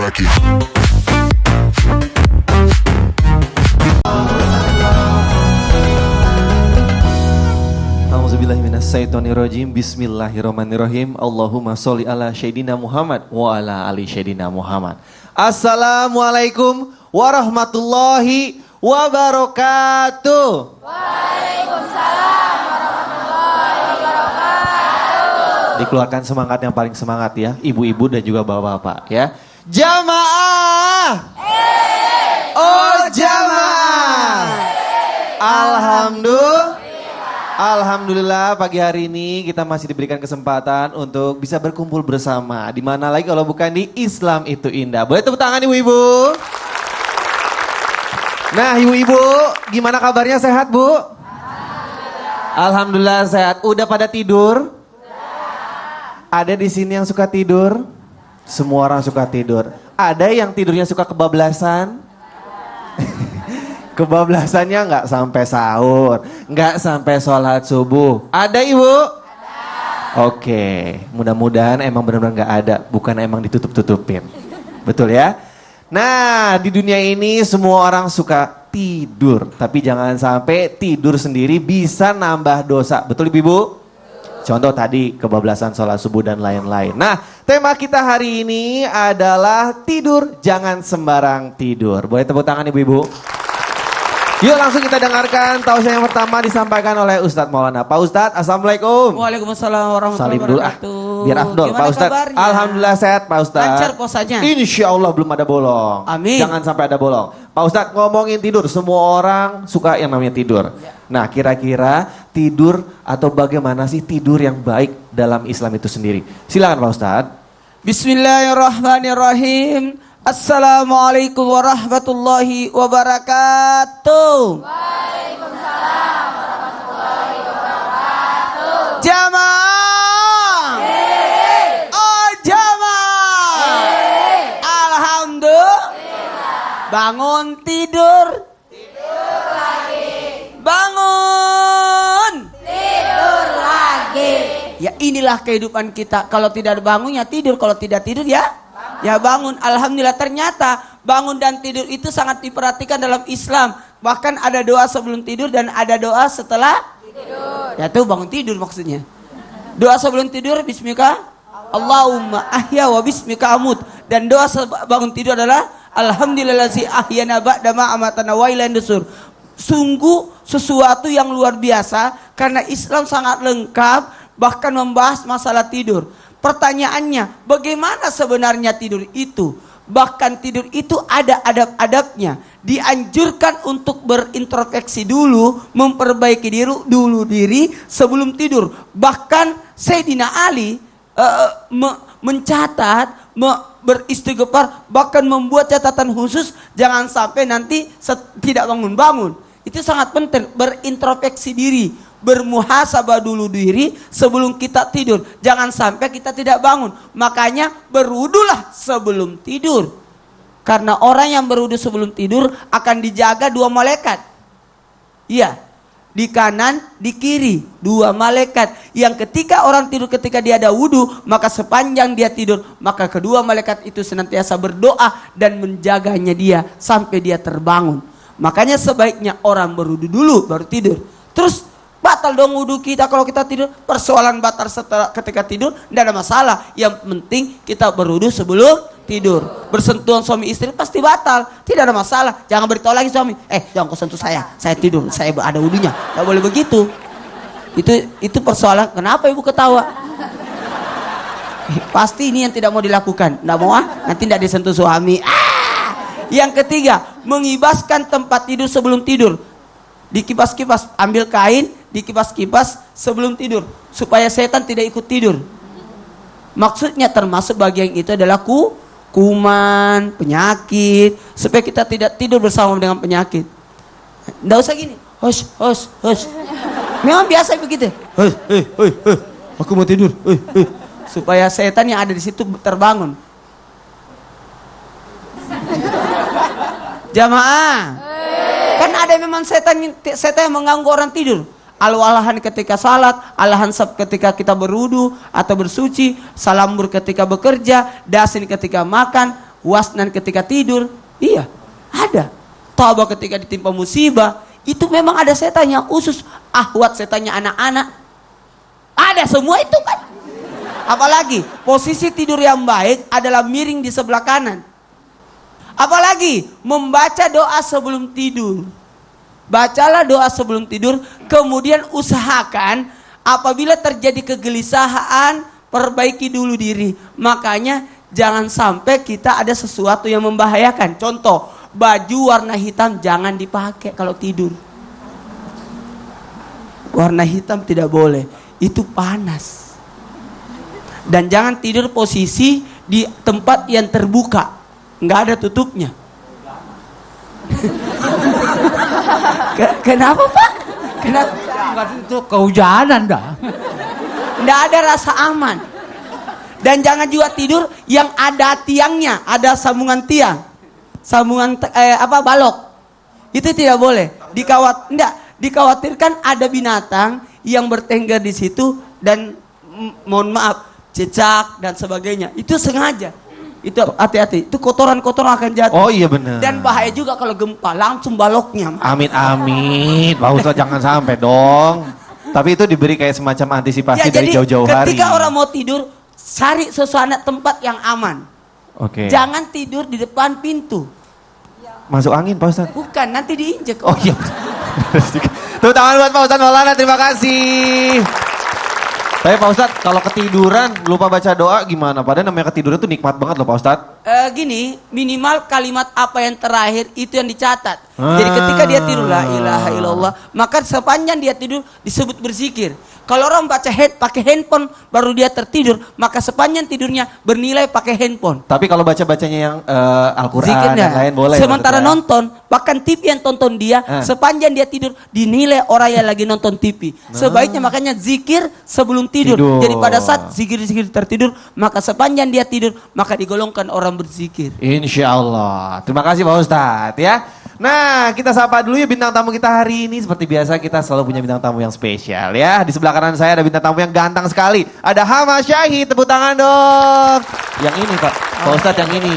crack it. A'udzubillahiminasyaitonirrajim. Bismillahirrahmanirrahim. Allahumma sholli ala Sayyidina Muhammad wa ala ali Sayyidina Muhammad. Assalamualaikum warahmatullahi wabarakatuh. Waalaikumsalam warahmatullahi wabarakatuh. Dikeluarkan semangat yang paling semangat ya, ibu-ibu dan juga bapak-bapak ya. Jamaah. Oh jamaah. Alhamdulillah pagi hari ini kita masih diberikan kesempatan untuk bisa berkumpul bersama. Di mana lagi kalau bukan di Islam Itu Indah. Boleh tepuk tangan ibu-ibu? Nah ibu-ibu, gimana kabarnya, sehat Bu? Alhamdulillah sehat. Udah pada tidur? Ada di sini yang suka tidur? Semua orang suka tidur. Ada yang tidurnya suka kebablasan? Kebablasannya nggak sampai sahur, nggak sampai sholat subuh. Ada ibu? Ada. Oke, mudah-mudahan emang benar-benar nggak ada, bukan emang ditutup-tutupin. Betul ya? Nah, di dunia ini semua orang suka tidur, tapi jangan sampai tidur sendiri bisa nambah dosa. Betul ibu? Contoh tadi kebablasan sholat subuh dan lain-lain. Nah, tema kita hari ini adalah tidur, jangan sembarang tidur. Boleh tepuk tangan ibu-ibu? Yuk langsung kita dengarkan tausiah yang pertama disampaikan oleh Ustadz Maulana. Pak Ustadz, Assalamualaikum. Waalaikumsalam warahmatullahi wabarakatuh. Biar afdol. Pak Ustadz, kabarnya? Alhamdulillah sehat Pak Ustadz. Lancar puasanya. Insya Allah belum ada bolong. Amin. Jangan sampai ada bolong. Pak Ustadz ngomongin tidur, semua orang suka yang namanya tidur. Ya. Nah kira-kira tidur atau bagaimana sih tidur yang baik dalam Islam itu sendiri? Silakan Pak Ustadz. Bismillahirrahmanirrahim. Assalamualaikum warahmatullahi wabarakatuh. Waalaikumsalam warahmatullahi wabarakatuh. Jamaah. Oh jamaah. Alhamdulillah. Bangun tidur. Tidur lagi. Bangun. Tidur lagi. Ya inilah kehidupan kita. Kalau tidak ada bangun ya tidur. Kalau tidak tidur ya bangun. Alhamdulillah ternyata bangun dan tidur itu sangat diperhatikan dalam Islam. Bahkan ada doa sebelum tidur dan ada doa setelah tidur. Ya tuh bangun tidur maksudnya. Doa sebelum tidur bismika Allahumma ahya wa bismika amut. Dan doa bangun tidur adalah alhamdulillazi ahyana ba'da ma amatana wa ilaihin nusur. Sungguh sesuatu yang luar biasa karena Islam sangat lengkap bahkan membahas masalah tidur. Pertanyaannya, bagaimana sebenarnya tidur itu? Bahkan tidur itu ada adab-adabnya. Dianjurkan untuk berintrospeksi dulu, memperbaiki diri sebelum tidur. Bahkan Sayyidina Ali mencatat, beristighfar, bahkan membuat catatan khusus jangan sampai nanti tidak bangun-bangun. Itu sangat penting, berintrospeksi diri. Bermuhasabah dulu diri sebelum kita tidur. Jangan sampai kita tidak bangun. Makanya berwudulah sebelum tidur. Karena orang yang berwudu sebelum tidur akan dijaga dua malaikat. Iya, di kanan, di kiri, dua malaikat. Yang ketika orang tidur ketika dia ada wudu, maka sepanjang dia tidur, maka kedua malaikat itu senantiasa berdoa dan menjaganya dia sampai dia terbangun. Makanya sebaiknya orang berwudu dulu baru tidur. Terus batal dong wudhu kita kalau kita tidur. Persoalan batal setelah ketika tidur tidak ada masalah. Yang penting kita berwudhu sebelum tidur. Bersentuhan suami istri pasti batal, tidak ada masalah. Jangan beritahu lagi suami, jangan kau sentuh saya tidur, saya ada wudhunya. Tidak boleh begitu. Itu persoalan. Kenapa ibu ketawa? Pasti ini yang tidak mau dilakukan. Tidak mau nanti tidak disentuh suami. Yang ketiga, mengibaskan tempat tidur sebelum tidur. Dikipas-kipas, ambil kain, dikipas-kipas sebelum tidur supaya setan tidak ikut tidur. Maksudnya termasuk bagian itu adalah kuman, penyakit, supaya kita tidak tidur bersama dengan penyakit. Nggak usah gini, hush. Memang biasa begitu. Aku mau tidur. Supaya setan yang ada di situ terbangun. Jamaah. Kan ada memang setan yang mengganggu orang tidur. Al-walahan ketika salat, al-hansab ketika kita berwudu atau bersuci, salambur ketika bekerja, dasin ketika makan, wasnan ketika tidur? Iya, ada. Taubat ketika ditimpa musibah, itu memang ada setannya khusus. Ahwat setannya anak-anak. Ada semua itu kan. Apalagi posisi tidur yang baik adalah miring di sebelah kanan. Apalagi membaca doa sebelum tidur. Bacalah doa sebelum tidur, kemudian usahakan apabila terjadi kegelisahan, perbaiki dulu diri. Makanya jangan sampai kita ada sesuatu yang membahayakan. Contoh, baju warna hitam jangan dipakai kalau tidur. Warna hitam tidak boleh, itu panas. Dan jangan tidur posisi di tempat yang terbuka, nggak ada tutupnya. Kenapa Pak? Kenapa? Enggak, itu kehujanan dah. Nggak ada rasa aman. Dan jangan juga tidur yang ada tiangnya, ada sambungan tiang, sambungan balok. Itu tidak boleh. Dikhawatirkan ada binatang yang bertengger di situ dan mohon maaf, cicak dan sebagainya. Itu sengaja. Itu hati-hati. Itu kotoran-kotoran akan jatuh. Oh iya benar. Dan bahaya juga kalau gempa langsung baloknya. Amin amin. Pak Ustadz jangan sampai dong. Tapi itu diberi kayak semacam antisipasi dari jauh-jauh hari. Ketika orang mau tidur, cari suasana tempat yang aman. Oke. Jangan tidur di depan pintu. Masuk angin Pak Ustadz. Bukan, nanti diinjek. Oh iya. Tepuk tangan buat Pak Ustadz Maulana, terima kasih. Tapi Pak Ustadz, kalau ketiduran lupa baca doa gimana? Padahal namanya ketiduran tuh nikmat banget loh Pak Ustadz. Gini, minimal kalimat apa yang terakhir itu yang dicatat. Jadi ketika dia tidur la ilaha illallah, maka sepanjang dia tidur disebut berzikir. Kalau orang baca pakai handphone baru dia tertidur, maka sepanjang tidurnya bernilai pakai handphone. Tapi kalau baca-bacanya yang Al-Quran Zikirnya. dan lain boleh. Sementara maksudnya. nonton, bahkan TV yang tonton dia, sepanjang dia tidur dinilai orang yang lagi nonton TV. Sebaiknya makanya zikir sebelum tidur. Jadi pada saat zikir-zikir tertidur, maka sepanjang dia tidur, maka digolongkan orang berzikir. Insya Allah. Terima kasih Pak Ustadz ya. Nah, kita sapa dulu ya bintang tamu kita hari ini. Seperti biasa kita selalu punya bintang tamu yang spesial ya. Di sebelah kanan saya ada bintang tamu yang ganteng sekali. Ada Hamas Syahid, tepuk tangan dong. Yang ini Pak Ustadz yang ini.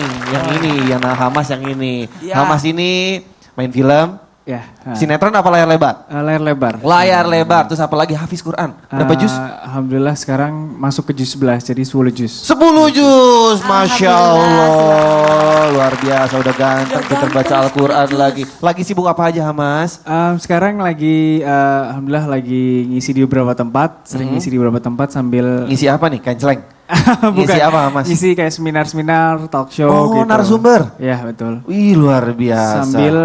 Yang Hamas yang ini. Ya. Hamas ini main film. Ya. Sinetron apa layar lebar? Layar lebar. Layar lebar, terus apa lagi Hafiz Quran. Berapa juz? Alhamdulillah sekarang masuk ke juz 11, jadi 10 juz. 10 juz, Masya Allah. Luar biasa, udah ganteng, pintar baca Al-Quran lagi. Lagi sibuk apa aja Hamas? Sekarang lagi, alhamdulillah lagi ngisi di beberapa tempat, sering ngisi di beberapa tempat sambil... Ngisi apa nih, kenceleng? Bukan, ngisi apa Hamas? ngisi kayak seminar-seminar, talk show Oh, gitu. narasumber? Iya, betul. Wih, luar biasa. Sambil...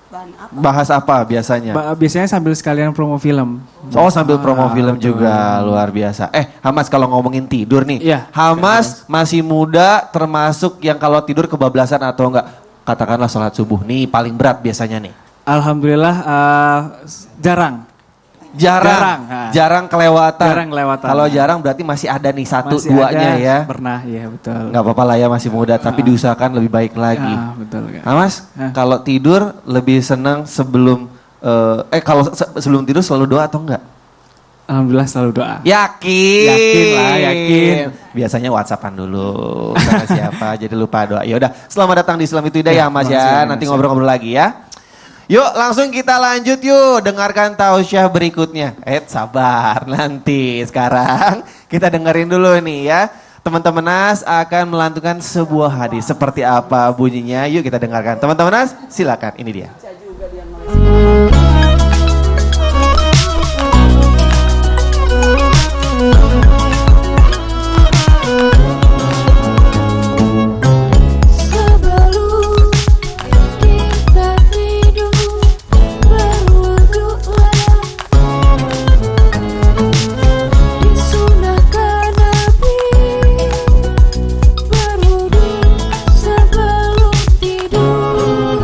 Bahan apa? Bahas apa biasanya? biasanya sambil sekalian promo film. Oh, sambil promo film betul. juga, luar biasa. Hamas kalau ngomongin tidur nih. Iya. Hamas masih muda, termasuk yang kalau tidur kebablasan atau enggak, katakanlah sholat subuh nih paling berat biasanya nih. Alhamdulillah jarang. Jarang kelewatan. Jarang kelewatan. Kalau jarang berarti masih ada nih satu Masih duanya ada, ya. Pernah, ya betul. Nggak apa-apa lah ya masih muda, tapi diusahakan lebih baik lagi. Betul. Kak. Mas, kalau tidur lebih senang sebelum sebelum tidur selalu doa atau enggak? Alhamdulillah selalu doa. Yakin. Yakin lah, yakin. Biasanya WhatsAppan dulu sama siapa, jadi lupa doa. Ya udah, selamat datang di Islam Itu Indah ya Mas ya. Nanti ngobrol-ngobrol lagi ya. Yuk langsung kita lanjut yuk, dengarkan tausiah berikutnya. Sabar nanti, sekarang kita dengerin dulu nih ya. Teman-teman Nas akan melantunkan sebuah hadis. Seperti apa bunyinya, yuk kita dengarkan. Teman-teman Nas silakan, ini dia. Sebelum kita tidur berwudulah, disunahkan Nabi berwudu sebelum tidur.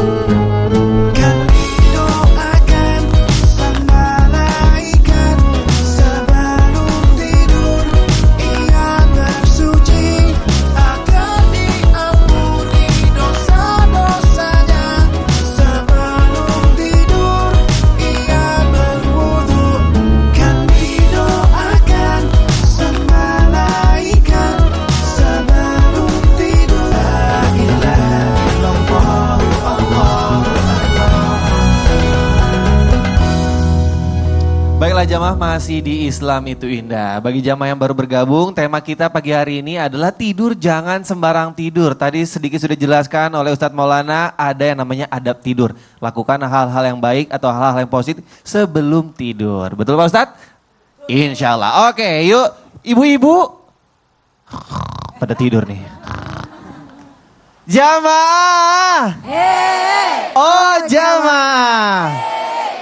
para jamaah masih di Islam itu indah. Bagi jamaah yang baru bergabung, tema kita pagi hari ini adalah tidur jangan sembarang tidur. Tadi sedikit sudah dijelaskan oleh Ustadz Maulana, ada yang namanya adab tidur. Lakukan hal-hal yang baik atau hal-hal yang positif sebelum tidur. Betul Pak Ustadz? Insya Allah. Oke, yuk ibu-ibu. Pada tidur nih. Jamaah. Oh jamaah.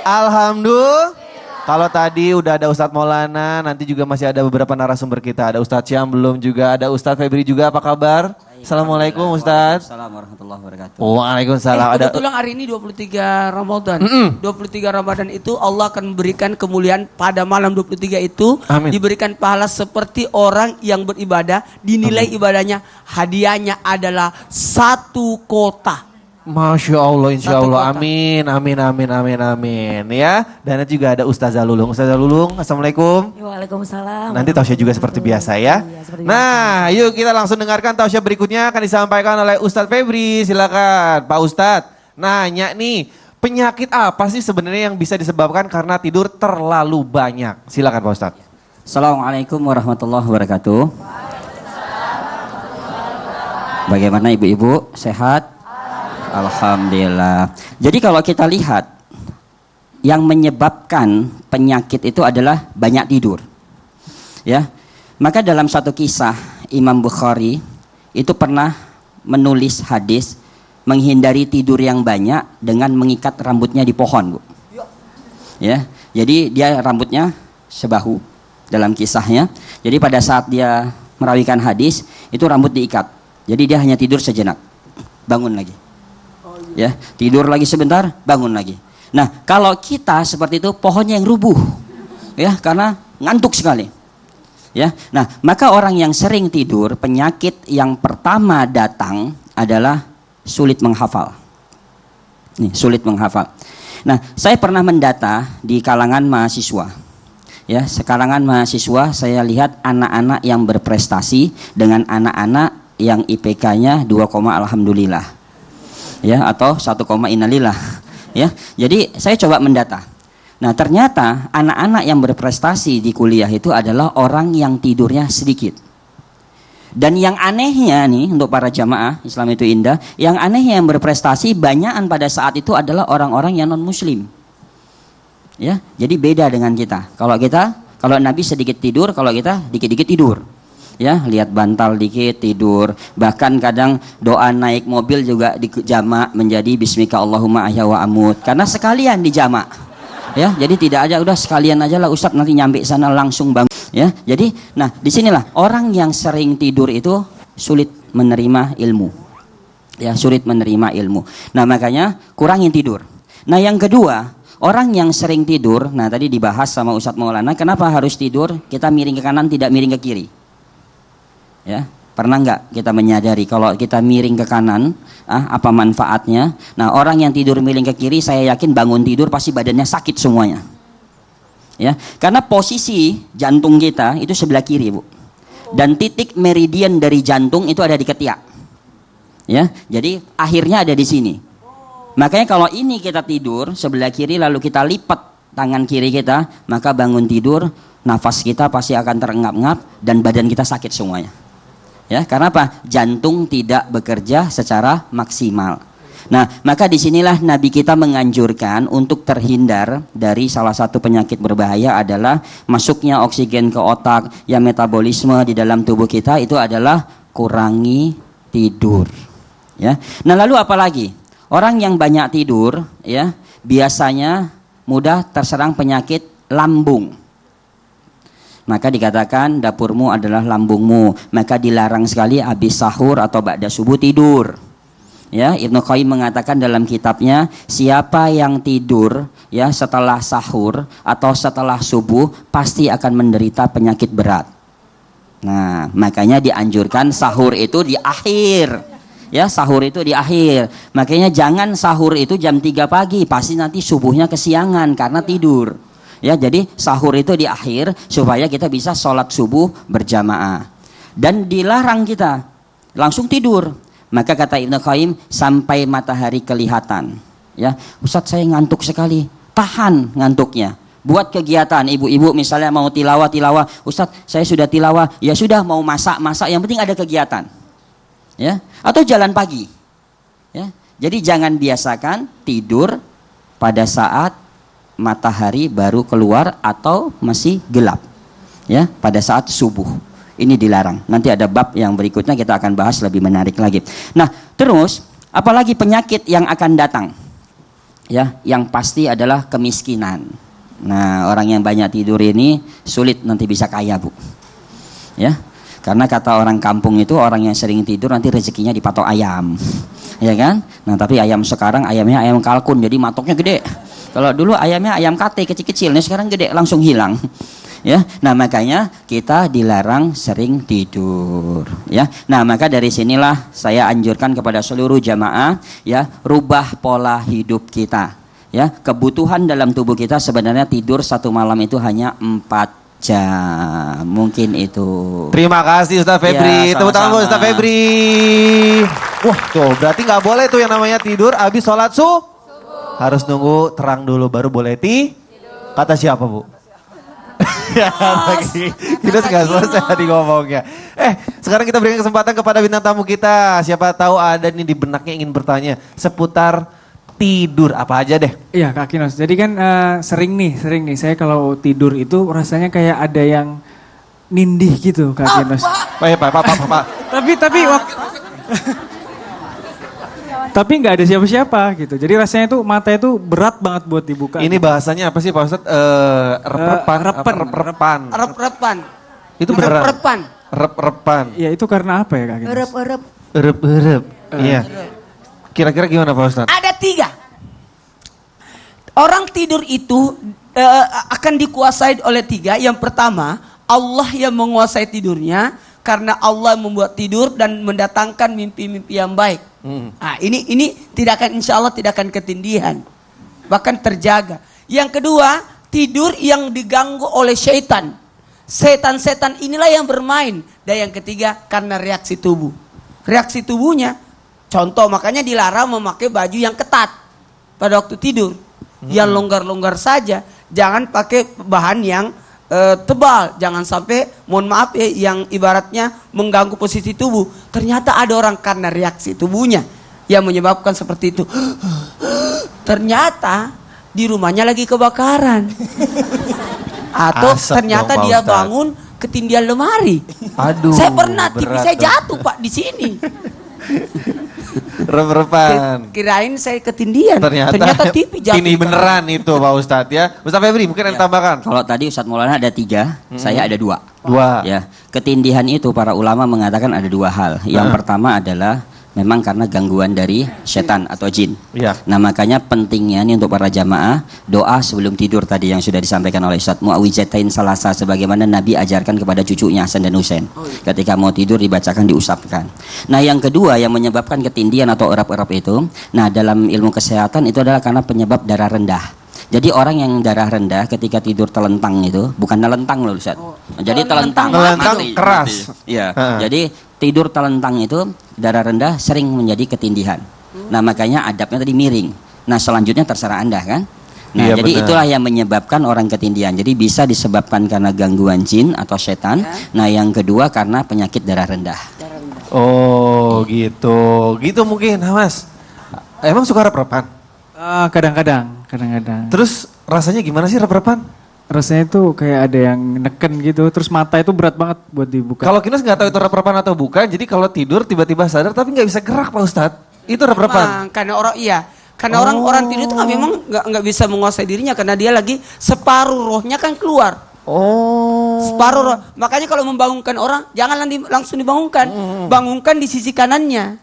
Alhamdulillah. Kalau tadi udah ada Ustadz Maulana, nanti juga masih ada beberapa narasumber kita. Ada Ustadz Syam belum juga, ada Ustadz Febri juga. Apa kabar? Assalamualaikum Ustadz. Assalamualaikum warahmatullahi wabarakatuh. Waalaikumsalam. Kebetulan hari ini 23 Ramadan. 23 Ramadan itu Allah akan memberikan kemuliaan pada malam 23 itu. Amin. Diberikan pahala seperti orang yang beribadah. Dinilai ibadahnya, hadiahnya adalah 1 kota. Masya Allah, insya Satu Allah, kota. amin, amin, amin, amin, amin, ya. Dan nanti juga ada Ustazah Lulung. Ustazah Lulung, assalamualaikum. Waalaikumsalam. Nanti tausiah juga seperti biasa ya. Iya, seperti Nah, yuk kita langsung dengarkan tausiah berikutnya akan disampaikan oleh Ustadz Febri. Silakan, Pak Ustadz. Nanya nih, penyakit apa sih sebenarnya yang bisa disebabkan karena tidur terlalu banyak? Silakan Pak Ustadz. Assalamualaikum warahmatullahi wabarakatuh. Bagaimana ibu-ibu? Sehat? Alhamdulillah. Jadi kalau kita lihat, yang menyebabkan penyakit itu adalah banyak tidur. Ya. Maka dalam satu kisah Imam Bukhari itu pernah menulis hadis menghindari tidur yang banyak dengan mengikat rambutnya di pohon, Bu. Ya. Jadi dia rambutnya sebahu dalam kisahnya. Jadi pada saat dia merawikan hadis, itu rambut diikat. Jadi dia hanya tidur sejenak. Bangun lagi. Ya, tidur lagi sebentar, bangun lagi. Nah, kalau kita seperti itu, pohonnya yang rubuh. Ya, karena ngantuk sekali. Ya. Nah, maka orang yang sering tidur, penyakit yang pertama datang adalah sulit menghafal. Nih, sulit menghafal. Nah, saya pernah mendata di kalangan mahasiswa. Ya, sekalangan mahasiswa saya lihat anak-anak yang berprestasi dengan anak-anak yang IPK-nya 2, alhamdulillah. Ya, atau 1, innalillah. Ya, jadi saya coba mendata. Nah, ternyata anak-anak yang berprestasi di kuliah itu adalah orang yang tidurnya sedikit. Dan yang anehnya nih untuk para jamaah Islam itu indah, yang anehnya yang berprestasi banyakan pada saat itu adalah orang-orang yang non muslim. Ya, jadi beda dengan kita. Kalau Nabi sedikit tidur, kalau kita dikit-dikit tidur. Ya, lihat bantal dikit tidur. Bahkan kadang doa naik mobil juga dijamak menjadi bismika Allahumma ahya wa amut. Karena sekalian dijamak. Ya, jadi tidak aja udah sekalian aja lah Ustadz nanti nyampe sana langsung bangun. Ya, jadi nah disinilah orang yang sering tidur itu sulit menerima ilmu. Ya, sulit menerima ilmu. Nah, makanya kurangin tidur. Nah, yang kedua, orang yang sering tidur, nah tadi dibahas sama Ustadz Maulana, kenapa harus tidur? Kita miring ke kanan, tidak miring ke kiri. Ya, pernah nggak kita menyadari kalau kita miring ke kanan, apa manfaatnya? Nah, orang yang tidur miring ke kiri, saya yakin bangun tidur pasti badannya sakit semuanya. Ya, karena posisi jantung kita itu sebelah kiri, Bu. Dan titik meridian dari jantung itu ada di ketiak. Ya, jadi akhirnya ada di sini. Makanya kalau ini kita tidur sebelah kiri lalu kita lipat tangan kiri kita, maka bangun tidur nafas kita pasti akan terengap-engap dan badan kita sakit semuanya. Ya, karena apa? Jantung tidak bekerja secara maksimal. Nah, maka disinilah Nabi kita menganjurkan untuk terhindar dari salah satu penyakit berbahaya adalah masuknya oksigen ke otak, yang metabolisme di dalam tubuh kita itu adalah kurangi tidur. Ya. Nah, lalu apa lagi? Orang yang banyak tidur, ya, biasanya mudah terserang penyakit lambung. Maka dikatakan dapurmu adalah lambungmu. Maka dilarang sekali habis sahur atau ba'da subuh tidur. Ya, Ibnu Qayyim mengatakan dalam kitabnya, siapa yang tidur ya setelah sahur atau setelah subuh pasti akan menderita penyakit berat. Nah, makanya dianjurkan sahur itu di akhir. Ya, sahur itu di akhir. Makanya jangan sahur itu jam 3 pagi, pasti nanti subuhnya kesiangan karena tidur. Ya, jadi sahur itu di akhir supaya kita bisa sholat subuh berjamaah. Dan dilarang kita langsung tidur. Maka kata Ibnu Qayyim sampai matahari kelihatan. Ya, Ustadz saya ngantuk sekali. Tahan ngantuknya. Buat kegiatan, ibu-ibu misalnya mau tilawah, Ustadz saya sudah tilawah, ya sudah mau masak, yang penting ada kegiatan. Ya, atau jalan pagi. Ya, jadi jangan biasakan tidur pada saat matahari baru keluar atau masih gelap. Ya, pada saat subuh. Ini dilarang. Nanti ada bab yang berikutnya kita akan bahas lebih menarik lagi. Nah, terus apalagi penyakit yang akan datang? Ya, yang pasti adalah kemiskinan. Nah, orang yang banyak tidur ini sulit nanti bisa kaya, Bu. Ya. Karena kata orang kampung itu orang yang sering tidur nanti rezekinya dipatok ayam. Ya kan? Nah, tapi ayam sekarang ayamnya ayam kalkun jadi matoknya gede. Kalau dulu ayamnya ayam kate kecil-kecil, nih sekarang gede langsung hilang. Ya, nah makanya kita dilarang sering tidur. Ya, nah maka dari sinilah saya anjurkan kepada seluruh jamaah, ya, rubah pola hidup kita. Ya, kebutuhan dalam tubuh kita sebenarnya tidur satu malam itu hanya 4 jam, mungkin itu. Terima kasih Ustaz Febri. Ya, Tepuk tangan buat sama-sama. Ustaz Febri. Wah, tuh berarti nggak boleh tuh yang namanya tidur habis sholat subuh. Harus nunggu terang dulu baru boleh tidur. Kata siapa, Bu? Ya, lagi. Kita nggak selesai tadi ngomongnya. Sekarang kita berikan kesempatan kepada bintang tamu kita. Siapa tahu ada nih di benaknya ingin bertanya seputar tidur apa aja deh. Iya Kak Kinos, jadi kan sering nih saya kalau tidur itu rasanya kayak ada yang nindih gitu Kak Kinos. Pak. Tapi nggak ada siapa-siapa gitu. Jadi rasanya tuh mata itu berat banget buat dibuka. Ini bahasanya apa sih Pak Ustadz? Rep-repan. Rep-repan. Itu beneran. Rep-repan. Rep-repan. Ya itu karena apa ya Kak Kinos? Rep-rep. Rep-rep. Iya. Kira-kira gimana Pak Ustadz? Ada 3. Orang tidur itu akan dikuasai oleh 3. Yang pertama, Allah yang menguasai tidurnya karena Allah membuat tidur dan mendatangkan mimpi-mimpi yang baik. Nah, ini tidak akan, insya Allah tidak akan ketindihan, bahkan terjaga. Yang kedua, tidur yang diganggu oleh syaitan. Setan-setan inilah yang bermain. Dan yang ketiga, karena reaksi tubuh. Reaksi tubuhnya, contoh makanya dilarang memakai baju yang ketat pada waktu tidur. Yang longgar-longgar saja, jangan pakai bahan yang tebal, jangan sampai, mohon maaf ya, yang ibaratnya mengganggu posisi tubuh. Ternyata ada orang karena reaksi tubuhnya yang menyebabkan seperti itu. Ternyata di rumahnya lagi kebakaran. Atau Asap ternyata dong, Pak dia Ustadz. bangun ketindihan lemari. Aduh. Saya pernah TV berat saya tuh. jatuh Pak di sini. Rep-repan. Kirain saya ketindihan. Ternyata TV jatuh. ini beneran itu Pak Ustadz ya. Ustadz Febri mungkin ada tambahkan. Kalau tadi Ustadz Maulana ada 3, saya ada 2. 2. Ya, ketindihan itu para ulama mengatakan ada 2 hal. Yang pertama adalah memang karena gangguan dari setan atau jin. Iya. Nah makanya pentingnya nih untuk para jamaah doa sebelum tidur tadi yang sudah disampaikan oleh Ustadz Mu'awijatain Salasa sebagaimana Nabi ajarkan kepada cucunya Hasan dan Husain. Ketika mau tidur dibacakan diusapkan. Nah yang kedua yang menyebabkan ketindihan atau erap-erap itu, nah dalam ilmu kesehatan itu adalah karena penyebab darah rendah. Jadi orang yang darah rendah ketika tidur telentang itu bukan nelentang loh Ustaz. Jadi telentang. Telentang Mati. keras. Iya. Ha. Jadi tidur telentang itu darah rendah sering menjadi ketindihan. Nah makanya adabnya tadi miring. Nah selanjutnya terserah Anda kan. Nah Iya, jadi benar. itulah yang menyebabkan orang ketindihan. Jadi bisa disebabkan karena gangguan jin atau setan. Nah yang kedua karena penyakit darah rendah. Oh gitu. Gitu mungkin Mas. Emang suka rep-repan? Kadang-kadang. Terus rasanya gimana sih rep-repan? Rasanya tuh kayak ada yang neken gitu, terus mata itu berat banget buat dibuka. Kalau Kinos nggak tahu itu rep-repan atau bukan, jadi kalau tidur tiba-tiba sadar tapi nggak bisa gerak Pak Ustadz. Itu rep-repan. Karena orang tidur itu memang nggak bisa menguasai dirinya karena dia lagi separuh rohnya kan keluar. Oh. Separuh roh. Makanya kalau membangunkan orang jangan langsung dibangunkan. Bangunkan di sisi kanannya.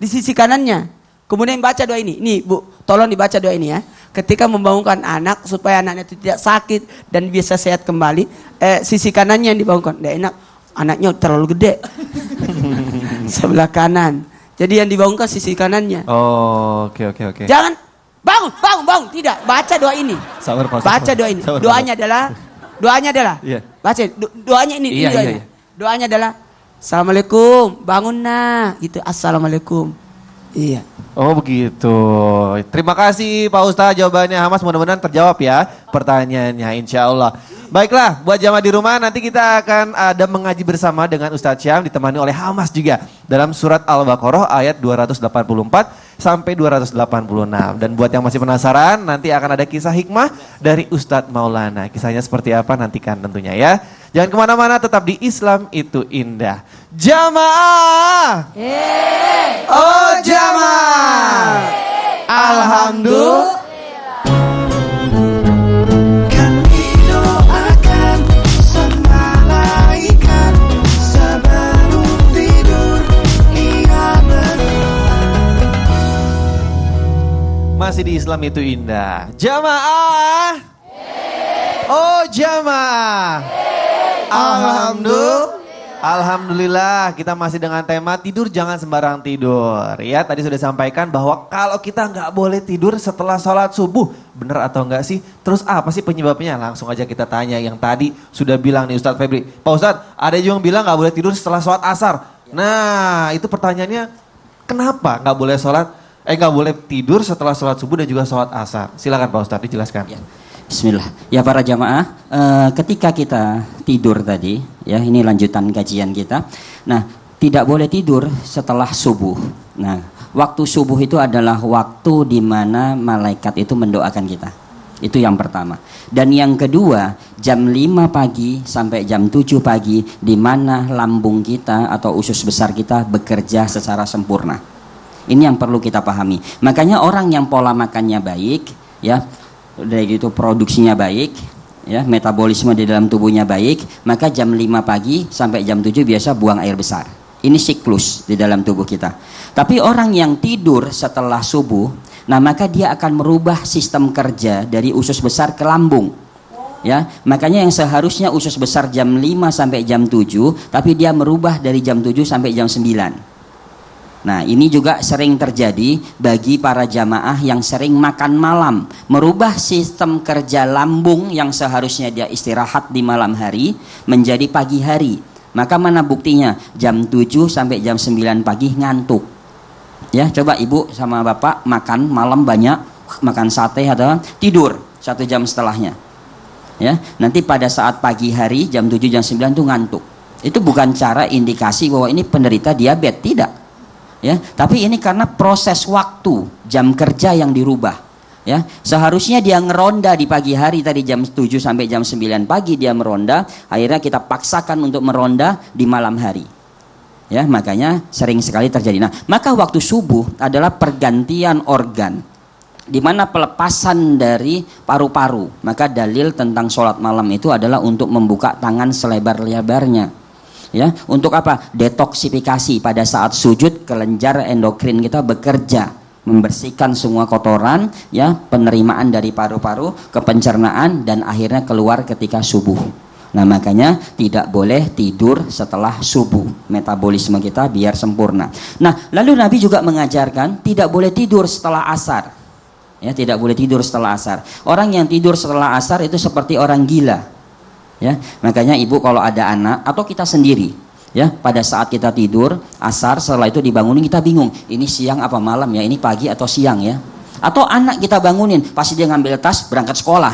Di sisi kanannya. Kemudian baca doa ini. Nih Bu, tolong dibaca doa ini ya. Ketika membangunkan anak supaya anaknya itu tidak sakit dan bisa sehat kembali, sisi kanannya yang dibangunkan. Nggak enak, anaknya terlalu gede. Sebelah kanan. Jadi yang dibangunkan sisi kanannya. Oh, oke. Jangan bangun. Tidak, baca doa ini. Sabar, Pak Ustadz. Baca doa ini. Sabar, Doanya adalah. Iya. Baca doanya ini. Iya, doanya. iya. Doanya adalah Assalamualaikum, bangun nak. Gitu, Assalamualaikum. Iya. Oh begitu. Terima kasih Pak Ustadz jawabannya Hamas, mudah-mudahan terjawab ya pertanyaannya insya Allah. Baiklah buat jamaah di rumah nanti kita akan ada mengaji bersama dengan Ustadz Syam ditemani oleh Hamas juga dalam surat Al-Baqarah ayat 284 sampai 286. Dan buat yang masih penasaran nanti akan ada kisah hikmah dari Ustadz Maulana. Kisahnya seperti apa nantikan tentunya ya. Jangan kemana-mana, tetap di Islam itu indah. Jamaah. Oh jamaah. Alhamdulillah. Kami doakan semalaikat sebelum tidur ia Masih di Islam itu indah. Jamaah. Oh jamaah. Alhamdulillah kita masih dengan tema tidur jangan sembarang tidur. Ya tadi sudah sampaikan bahwa kalau kita nggak boleh tidur setelah sholat subuh. Bener atau enggak sih? Terus apa sih penyebabnya? Langsung aja kita tanya yang tadi sudah bilang nih Ustadz Febri. Pak Ustadz ada juga yang bilang nggak boleh tidur setelah sholat asar. Nah itu pertanyaannya kenapa nggak boleh nggak boleh tidur setelah sholat subuh dan juga sholat asar? Silakan Pak Ustadz dijelaskan. Ya. Bismillah. Ya para jamaah, ketika kita tidur tadi, ya ini lanjutan kajian kita. Nah, tidak boleh tidur setelah subuh. Nah, waktu subuh itu adalah waktu di mana malaikat itu mendoakan kita. Itu yang pertama. Dan yang kedua, jam 5 pagi sampai jam 7 pagi di mana lambung kita atau usus besar kita bekerja secara sempurna. Ini yang perlu kita pahami. Makanya orang yang pola makannya baik, ya dari itu produksinya baik, ya metabolisme di dalam tubuhnya baik, maka jam 5 pagi sampai jam 7 biasa buang air besar. Ini siklus di dalam tubuh kita. Tapi orang yang tidur setelah subuh, nah maka dia akan merubah sistem kerja dari usus besar ke lambung. Ya, makanya yang seharusnya usus besar jam 5 sampai jam 7, tapi dia merubah dari jam 7 sampai jam 9. Nah ini juga sering terjadi bagi para jamaah yang sering makan malam. Merubah sistem kerja lambung yang seharusnya dia istirahat di malam hari menjadi pagi hari. Maka mana buktinya? Jam 7 sampai jam 9 pagi ngantuk. Ya coba ibu sama bapak makan malam banyak, makan sate atau tidur 1 jam setelahnya. Ya, nanti pada saat pagi hari jam 7 jam 9 tuh ngantuk. Itu bukan cara indikasi bahwa ini penderita diabetes, tidak. Ya, tapi ini karena proses waktu jam kerja yang dirubah. Ya, seharusnya dia ngeronda di pagi hari tadi jam 7 sampai jam 9 pagi dia meronda, akhirnya kita paksakan untuk meronda di malam hari. Ya, makanya sering sekali terjadi. Nah, maka waktu subuh adalah pergantian organ di mana pelepasan dari paru-paru. Maka dalil tentang sholat malam itu adalah untuk membuka tangan selebar-lebarnya. Ya, untuk apa? Detoksifikasi pada saat sujud kelenjar endokrin kita bekerja membersihkan semua kotoran, ya, penerimaan dari paru-paru ke pencernaan dan akhirnya keluar ketika subuh. Nah, makanya tidak boleh tidur setelah subuh. Metabolisme kita biar sempurna. Nah, lalu Nabi juga mengajarkan tidak boleh tidur setelah asar. Ya, tidak boleh tidur setelah asar. Orang yang tidur setelah asar itu seperti orang gila. Ya, makanya ibu kalau ada anak atau kita sendiri, ya pada saat kita tidur asar setelah itu dibangunin kita bingung ini siang apa malam ya, ini pagi atau siang ya, atau anak kita bangunin pasti dia ngambil tas berangkat sekolah,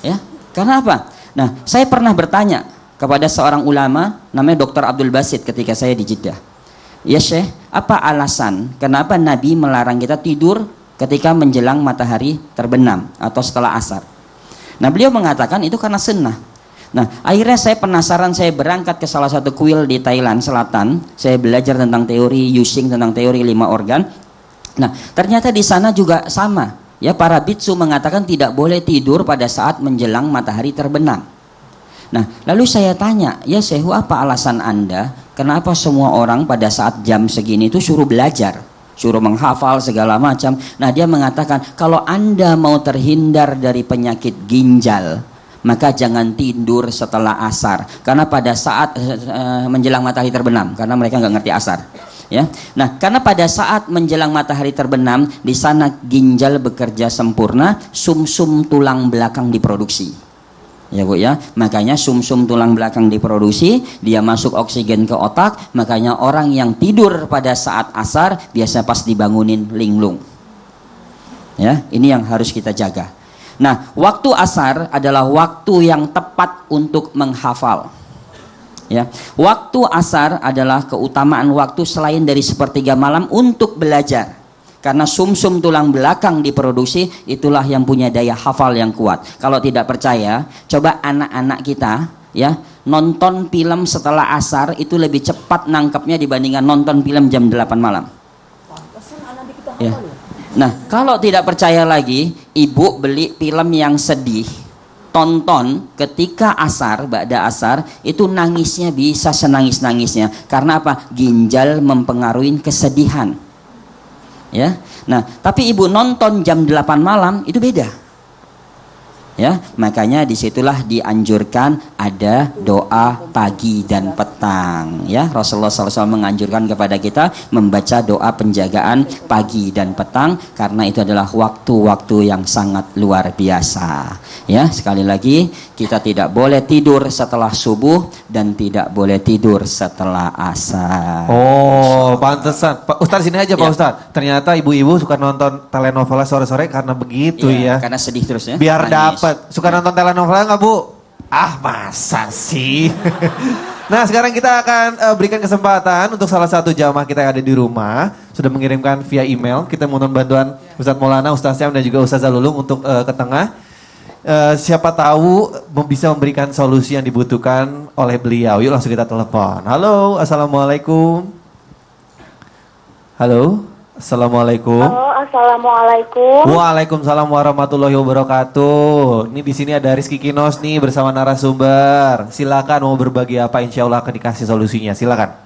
ya karena apa? Nah saya pernah bertanya kepada seorang ulama namanya Dr. Abdul Basit ketika saya di Jeddah, ya Syekh apa alasan kenapa Nabi melarang kita tidur ketika menjelang matahari terbenam atau setelah asar? Nah beliau mengatakan itu karena sunnah. Nah, akhirnya saya penasaran, saya berangkat ke salah satu kuil di Thailand Selatan. Saya belajar tentang teori Yusing, tentang teori 5 organ. Nah, ternyata di sana juga sama. Ya, para biksu mengatakan tidak boleh tidur pada saat menjelang matahari terbenam. Nah, lalu saya tanya, ya Syekh, apa alasan Anda? Kenapa semua orang pada saat jam segini itu suruh belajar? Suruh menghafal segala macam. Nah, dia mengatakan, kalau Anda mau terhindar dari penyakit ginjal, maka jangan tidur setelah asar karena pada saat menjelang matahari terbenam, karena mereka nggak ngerti asar, ya. Nah, karena pada saat menjelang matahari terbenam di sana ginjal bekerja sempurna, sumsum tulang belakang diproduksi, Ya Bu ya, makanya sumsum tulang belakang diproduksi, dia masuk oksigen ke otak, makanya orang yang tidur pada saat asar biasa pas dibangunin linglung. Ya, ini yang harus kita jaga. Nah, waktu asar adalah waktu yang tepat untuk menghafal. Ya, waktu asar adalah keutamaan waktu selain dari sepertiga malam untuk belajar. Karena sumsum tulang belakang diproduksi, itulah yang punya daya hafal yang kuat. Kalau tidak percaya, coba anak-anak kita ya nonton film setelah asar itu lebih cepat nangkepnya dibandingkan nonton film jam 8 malam. Ya. Nah, kalau tidak percaya lagi, ibu beli film yang sedih, tonton ketika asar, ba'da asar, itu nangisnya bisa senangis-nangisnya. Karena apa? Ginjal mempengaruhi kesedihan. Ya. Nah, tapi ibu nonton jam 8 malam itu beda. Ya, makanya disitulah dianjurkan ada doa pagi dan petang. Ya, Rasulullah SAW menganjurkan kepada kita membaca doa penjagaan pagi dan petang karena itu adalah waktu-waktu yang sangat luar biasa. Ya, sekali lagi kita tidak boleh tidur setelah subuh dan tidak boleh tidur setelah asar. Oh, pantesan. Pak Ustadz sini aja Pak Ya. Ustadz. Ternyata ibu-ibu suka nonton telenovela sore-sore karena begitu ya. Karena sedih terus ya. Biar nangis. dapat. Suka nonton telenovela nggak Bu? Ah masa sih? Nah sekarang kita akan berikan kesempatan untuk salah satu jamaah kita yang ada di rumah. Sudah mengirimkan via email. Kita mohon bantuan Ustadz Maulana, Ustadz Syam dan juga Ustazah Lulung untuk ke tengah. Siapa tahu bisa memberikan solusi yang dibutuhkan oleh beliau. Yuk langsung kita telepon. Halo, Assalamualaikum. Halo, Assalamualaikum. Halo, assalamualaikum. Waalaikumsalam warahmatullahi wabarakatuh. Ini di sini ada Rizky Kinos nih bersama narasumber. Silakan mau berbagi apa, insya Allah akan dikasih solusinya. Silakan.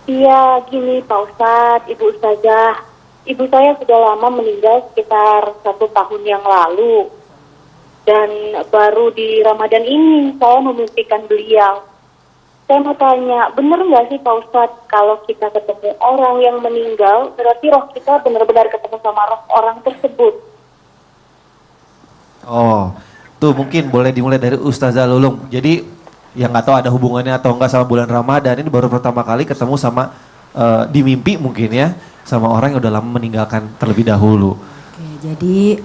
Iya, gini Pak Ustadz, Ibu Ustazah. Ibu saya sudah lama meninggal sekitar 1 tahun yang lalu. Dan baru di Ramadan ini saya memimpikan beliau. Saya mau tanya, benar nggak sih Pak Ustadz kalau kita ketemu orang yang meninggal, berarti roh kita benar-benar ketemu sama roh orang tersebut? Oh, tuh mungkin boleh dimulai dari Ustazah Lulung. Jadi yang nggak tahu ada hubungannya atau enggak sama bulan Ramadan ini baru pertama kali ketemu sama di mimpi mungkin ya sama orang yang udah lama meninggalkan terlebih dahulu. Oke, jadi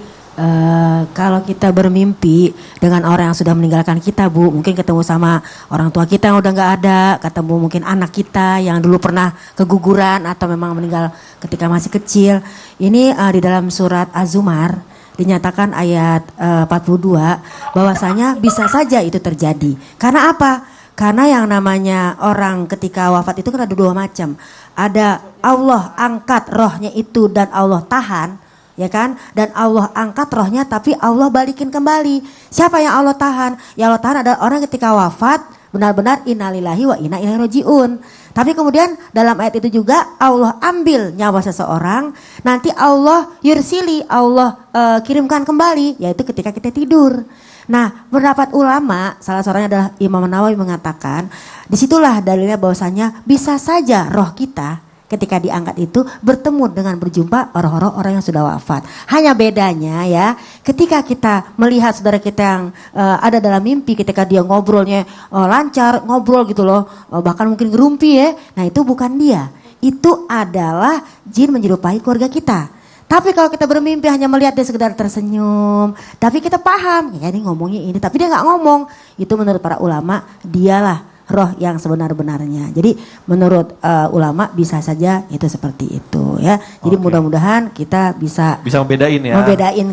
kalau kita bermimpi dengan orang yang sudah meninggalkan kita, Bu, mungkin ketemu sama orang tua kita yang udah nggak ada, ketemu mungkin anak kita yang dulu pernah keguguran atau memang meninggal ketika masih kecil. Ini di dalam surat Az-Zumar dinyatakan ayat 42 bahwasanya bisa saja itu terjadi. Karena apa? Karena yang namanya orang ketika wafat itu kan ada 2 macam. Ada Allah angkat rohnya itu dan Allah tahan. Ya kan? Dan Allah angkat rohnya tapi Allah balikin kembali. Siapa yang Allah tahan? Yang Allah tahan adalah orang ketika wafat benar-benar innalillahi wa inna ilaihi rajiun. Tapi kemudian dalam ayat itu juga Allah ambil nyawa seseorang, nanti Allah yursili, Allah kirimkan kembali, yaitu ketika kita tidur. Nah, pendapat ulama, salah seorangnya adalah Imam Nawawi mengatakan, disitulah dalilnya bahwasanya bisa saja roh kita ketika diangkat itu bertemu dengan berjumpa roh-roh orang yang sudah wafat. Hanya bedanya ya, ketika kita melihat saudara kita yang ada dalam mimpi, ketika dia ngobrolnya lancar, ngobrol gitu loh, bahkan mungkin gerumpi ya, nah itu bukan dia. Itu adalah jin menyerupai keluarga kita. Tapi kalau kita bermimpi hanya melihat dia sekedar tersenyum, tapi kita paham, ya ini ngomongnya ini, tapi dia nggak ngomong. Itu menurut para ulama, dialah roh yang sebenar-benarnya. Jadi menurut ulama bisa saja itu seperti itu ya. Jadi mudah-mudahan kita bisa membedain ya. Membedain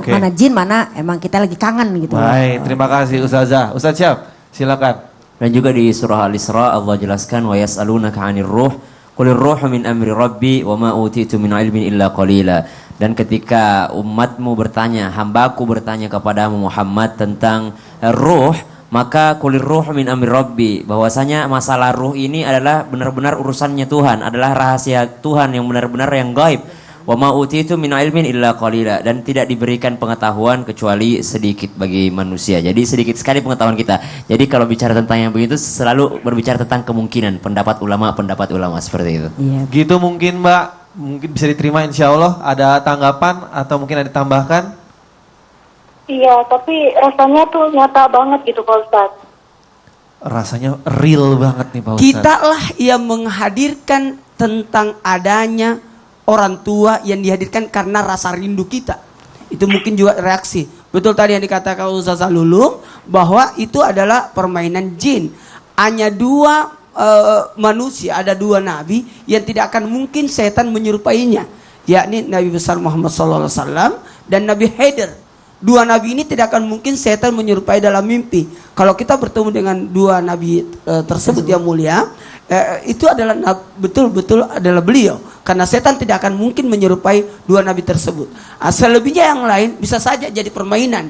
mana jin, mana emang kita lagi kangen gitu. Baik, terima kasih Ustazah. Ustaz Syam, silakan. Dan juga di surah Al-Isra Allah jelaskan wa yas'alunaka 'anir ruh qulir ruhu min amri rabbi wa ma utitu min ilmin illa qalila. Dan ketika umatmu bertanya, hambaku bertanya kepadamu Muhammad tentang ruh, maka kulir ruh min amri rabbi, bahwasanya masalah ruh ini adalah benar-benar urusannya Tuhan, adalah rahasia Tuhan yang benar-benar yang gaib. Wa ma utitu min ilmin illa qalila, dan tidak diberikan pengetahuan kecuali sedikit bagi manusia. Jadi sedikit sekali pengetahuan kita. Jadi kalau bicara tentang yang begitu selalu berbicara tentang kemungkinan pendapat ulama seperti itu. Iya. Gitu mungkin Mbak, mungkin bisa diterima insya Allah. Ada tanggapan atau mungkin ada tambahkan? Iya, tapi rasanya tuh nyata banget gitu Pak Ustadz. Rasanya real banget nih Pak Ustadz. Kita lah yang menghadirkan tentang adanya orang tua yang dihadirkan karena rasa rindu kita. Itu mungkin juga reaksi. Betul tadi yang dikatakan Ustazah Lulung bahwa itu adalah permainan jin. Hanya dua manusia, ada dua nabi yang tidak akan mungkin setan menyerupainya, yakni Nabi besar Muhammad SAW dan Nabi Haider. Dua nabi ini tidak akan mungkin setan menyerupai dalam mimpi. Kalau kita bertemu dengan dua nabi tersebut yang mulia, itu adalah betul-betul adalah beliau. Karena setan tidak akan mungkin menyerupai dua nabi tersebut. Selebihnya yang lain bisa saja jadi permainan.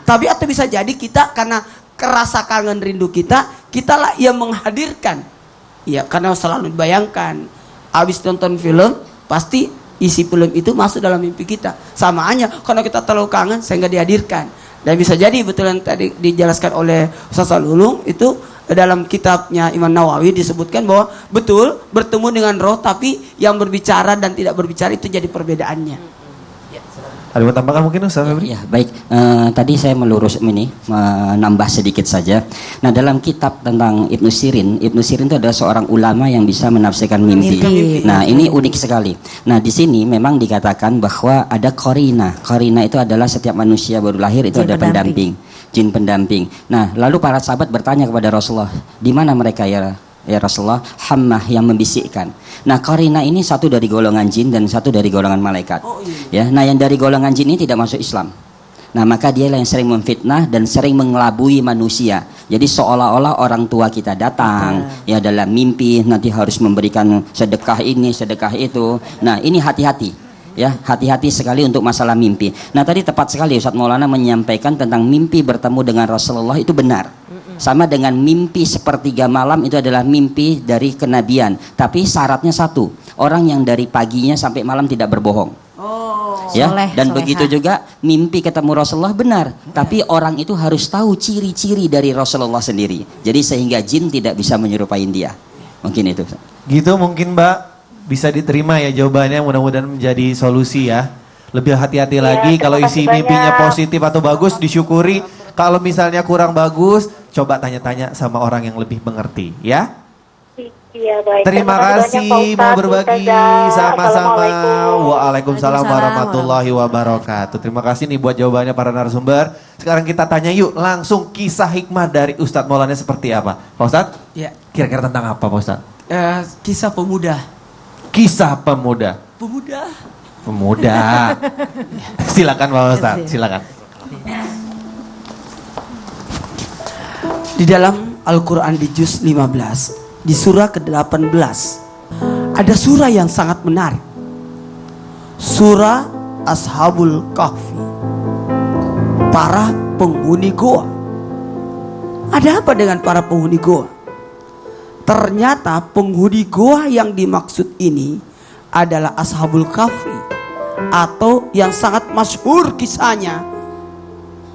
Tapi atau bisa jadi kita karena kerasa kangen rindu kita lah yang menghadirkan. Ya, karena selalu dibayangkan habis nonton film pasti isi film itu masuk dalam mimpi kita. Sama aja karena kita terlalu kangen sehingga dihadirkan. Dan bisa jadi betul yang tadi dijelaskan oleh Ustaz Lulung itu dalam kitabnya Imam Nawawi disebutkan bahwa betul bertemu dengan roh tapi yang berbicara dan tidak berbicara itu jadi perbedaannya. Ada yang mau tambahkan mungkin Ustaz Febri? Ya, baik. Tadi saya melurus ini, menambah sedikit saja. Nah, dalam kitab tentang Ibnu Sirin itu adalah seorang ulama yang bisa menafsirkan mimpi. Nah, ini unik sekali. Nah, di sini memang dikatakan bahwa ada korina. Korina itu adalah setiap manusia baru lahir itu ada pendamping, jin pendamping. Nah, lalu para sahabat bertanya kepada Rasulullah, di mana mereka ya Rasulullah? Hammah yang membisikkan. Nah, korina ini satu dari golongan jin dan satu dari golongan malaikat. Ya, nah yang dari golongan jin ini tidak masuk Islam. Nah, maka dialah yang sering memfitnah dan sering mengelabui manusia. Jadi seolah-olah orang tua kita datang ya dalam mimpi nanti harus memberikan sedekah ini, sedekah itu. Nah, ini hati-hati. Ya, hati-hati sekali untuk masalah mimpi. Nah, tadi tepat sekali Ustadz Maulana menyampaikan tentang mimpi bertemu dengan Rasulullah itu benar. Sama dengan mimpi sepertiga malam itu adalah mimpi dari kenabian. Tapi syaratnya satu, orang yang dari paginya sampai malam tidak berbohong. Ya, dan begitu juga mimpi ketemu Rasulullah benar. Tapi orang itu harus tahu ciri-ciri dari Rasulullah sendiri. Jadi sehingga jin tidak bisa menyerupai dia. Mungkin itu. Gitu mungkin Mbak, bisa diterima ya jawabannya, mudah-mudahan menjadi solusi ya. Lebih hati-hati lagi kalau isi mimpinya positif atau bagus disyukuri. Kalau misalnya kurang bagus, coba tanya-tanya sama orang yang lebih mengerti ya. Iya, baik. Terima kasih mau berbagi sama-sama. Waalaikumsalam warahmatullahi wabarakatuh. Terima kasih nih buat jawabannya para narasumber. Sekarang kita tanya yuk langsung kisah hikmah dari Ustadz Maulana seperti apa. Pak Ustadz? Ya. Kira-kira tentang apa Pak Ustadz? Kisah pemuda. Kisah pemuda. Pemuda. Pemuda. Silakan Pak Ustadz, silakan. Di dalam Al-Quran di juz 15, di surah ke-18, ada surah yang sangat menarik. Surah Ashabul Kahfi, para penghuni goa. Ada apa dengan para penghuni goa? Ternyata penghuni goa yang dimaksud ini adalah Ashabul Kahfi, atau yang sangat masyhur kisahnya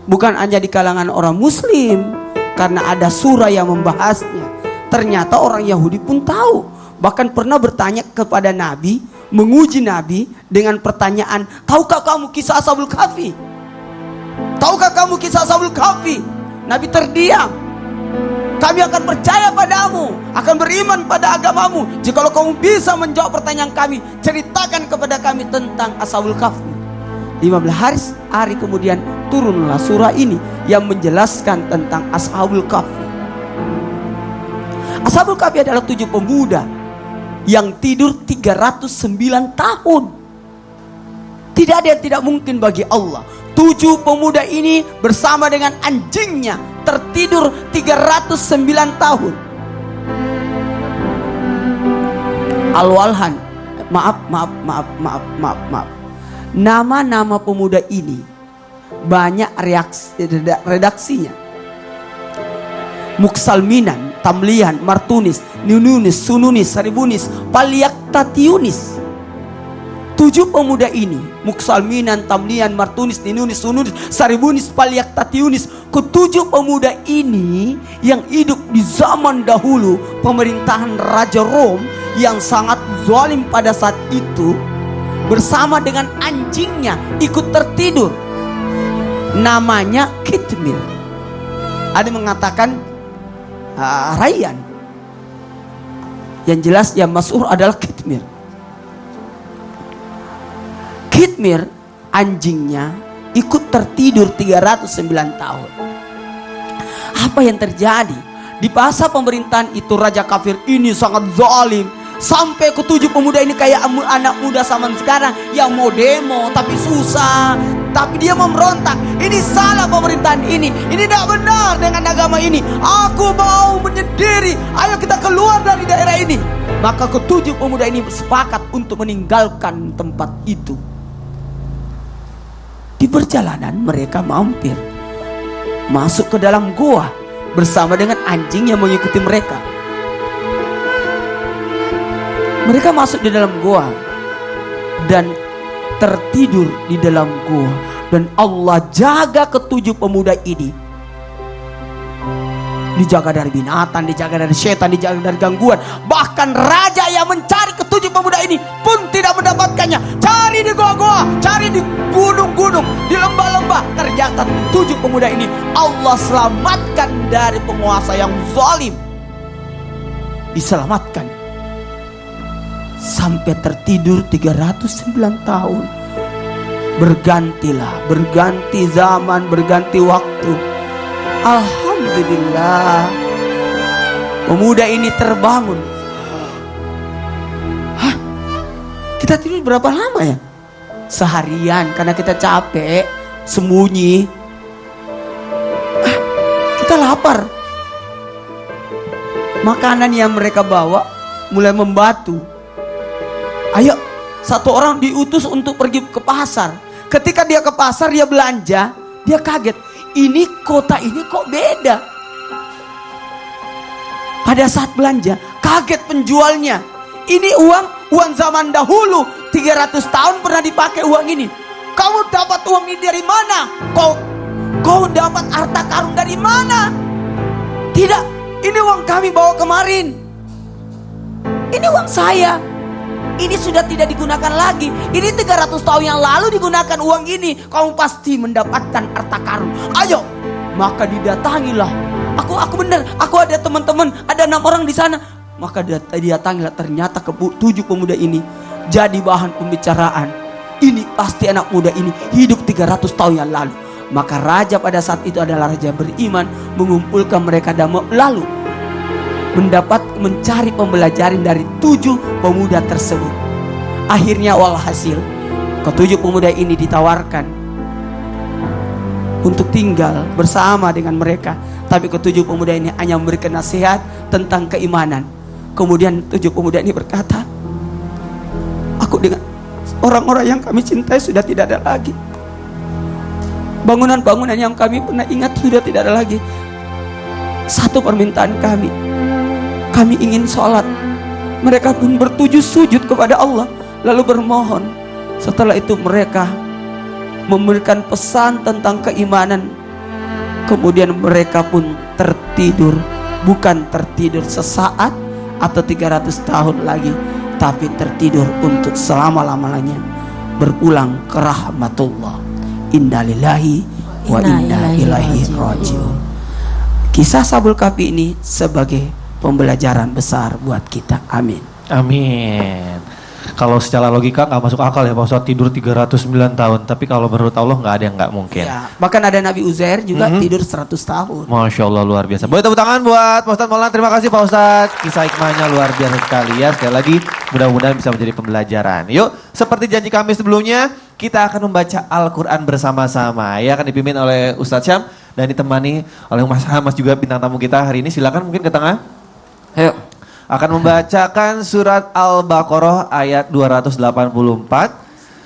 bukan hanya di kalangan orang muslim, karena ada surah yang membahasnya. Ternyata orang Yahudi pun tahu, bahkan pernah bertanya kepada Nabi, menguji Nabi dengan pertanyaan, tahukah kamu kisah Ashabul Kahfi? Tahukah kamu kisah Ashabul Kahfi? Nabi terdiam. Kami akan percaya padamu, akan beriman pada agamamu jikalau kamu bisa menjawab pertanyaan kami. Ceritakan kepada kami tentang Ashabul Kahfi. 15 hari kemudian turunlah surah ini yang menjelaskan tentang Ashabul Kahfi. Ashabul Kahfi adalah 7 pemuda yang tidur 309 tahun. Tidak ada yang tidak mungkin bagi Allah. 7 pemuda ini bersama dengan anjingnya tertidur 309 tahun. Al-Walhan, maaf. Nama-nama pemuda ini banyak redaksinya. Muksalminan, Tamlihan, Martunis, Nununis, Sununis, Saribunis, Palyaktatiunis. 7 pemuda ini, Muksalminan, Tamlihan, Martunis, Nununis, Sununis, Saribunis, Palyaktatiunis. Ke-7 pemuda ini yang hidup di zaman dahulu pemerintahan Raja Rom yang sangat zalim pada saat itu, bersama dengan anjingnya ikut tertidur. namanya Kitmir. Ada yang mengatakan Rayyan. Yang jelas yang masyhur adalah Kitmir. Kitmir anjingnya ikut tertidur 309 tahun. Apa yang terjadi? Di masa pemerintahan itu raja kafir ini sangat zalim. Sampai ketujuh pemuda ini kayak anak muda zaman sekarang yang mau demo tapi susah. Tapi dia memberontak. Ini salah pemerintahan ini. Ini tidak benar dengan agama ini. Aku mau menyendiri. Ayo kita keluar dari daerah ini. Maka ketujuh pemuda ini sepakat untuk meninggalkan tempat itu. Di perjalanan mereka mampir masuk ke dalam goa bersama dengan anjing yang mengikuti mereka. Mereka masuk di dalam goa dan tertidur di dalam goa, dan Allah jaga ketujuh pemuda ini. Dijaga dari binatang, dijaga dari setan, dijaga dari gangguan. Bahkan raja yang mencari ketujuh pemuda ini pun tidak mendapatkannya. Cari di goa-goa, cari di gunung-gunung, di lembah-lembah. Ternyata tujuh pemuda ini Allah selamatkan dari penguasa yang zalim. Diselamatkan. Sampai tertidur 309 tahun. Bergantilah, berganti zaman, berganti waktu. Alhamdulillah, pemuda ini terbangun. Hah? Kita tidur berapa lama ya? Seharian, karena kita capek, sembunyi. Kita lapar. Makanan yang mereka bawa mulai membatu. Ayo, satu orang diutus untuk pergi ke pasar. Ketika dia ke pasar, dia belanja, dia kaget. Ini kota ini kok beda. Pada saat belanja, kaget penjualnya. Ini uang zaman dahulu. 300 tahun pernah dipakai uang ini. Kamu dapat uang ini dari mana? Kau dapat harta karun dari mana? Tidak, ini uang kami bawa kemarin. Ini uang saya. Ini sudah tidak digunakan lagi. Ini 300 tahun yang lalu digunakan uang ini. Kamu pasti mendapatkan harta karun. Ayo. Maka didatangilah. Aku benar. Aku ada teman-teman. Ada 6 orang di sana. Maka didatangilah. Ternyata ketujuh pemuda ini jadi bahan pembicaraan. Ini pasti anak muda ini hidup 300 tahun yang lalu. Maka raja pada saat itu adalah raja beriman. Mengumpulkan mereka dan lalu mencari pembelajaran dari 7 pemuda tersebut. Akhirnya walhasil ketujuh pemuda ini ditawarkan untuk tinggal bersama dengan mereka. Tapi ketujuh pemuda ini hanya memberikan nasihat tentang keimanan. Kemudian 7 pemuda ini berkata, aku dengan orang-orang yang kami cintai sudah tidak ada lagi. Bangunan-bangunan yang kami pernah ingat sudah tidak ada lagi. Satu permintaan kami ingin sholat. Mereka pun sujud kepada Allah, lalu bermohon. Setelah itu mereka memberikan pesan tentang keimanan. Kemudian mereka pun tertidur. Bukan tertidur sesaat atau 300 tahun lagi, tapi tertidur untuk selama-lamanya. Berpulang ke rahmatullah. Innalillahi wa inna ilaihi rajiun. Kisah Ashabul Kahfi ini sebagai pembelajaran besar buat kita. Amin. Amin. Kalau secara logika nggak masuk akal ya Pak Ustadz, tidur 309 tahun. Tapi kalau menurut Allah nggak ada yang nggak mungkin. Ya, bahkan ada Nabi Uzair juga tidur 100 tahun. Masya Allah, luar biasa. Boleh tepuk tangan buat Pak Ustadz Maulana. Terima kasih Pak Ustadz. Kisah hikmahnya luar biasa sekali ya. Sekali lagi mudah-mudahan bisa menjadi pembelajaran. Yuk, seperti janji kami sebelumnya, kita akan membaca Al-Quran bersama-sama. Ya, akan dipimpin oleh Ustadz Syam dan ditemani oleh Mas Hamas juga bintang tamu kita hari ini. Silakan mungkin ke tengah. Ayo. Akan membacakan surat Al-Baqarah ayat 284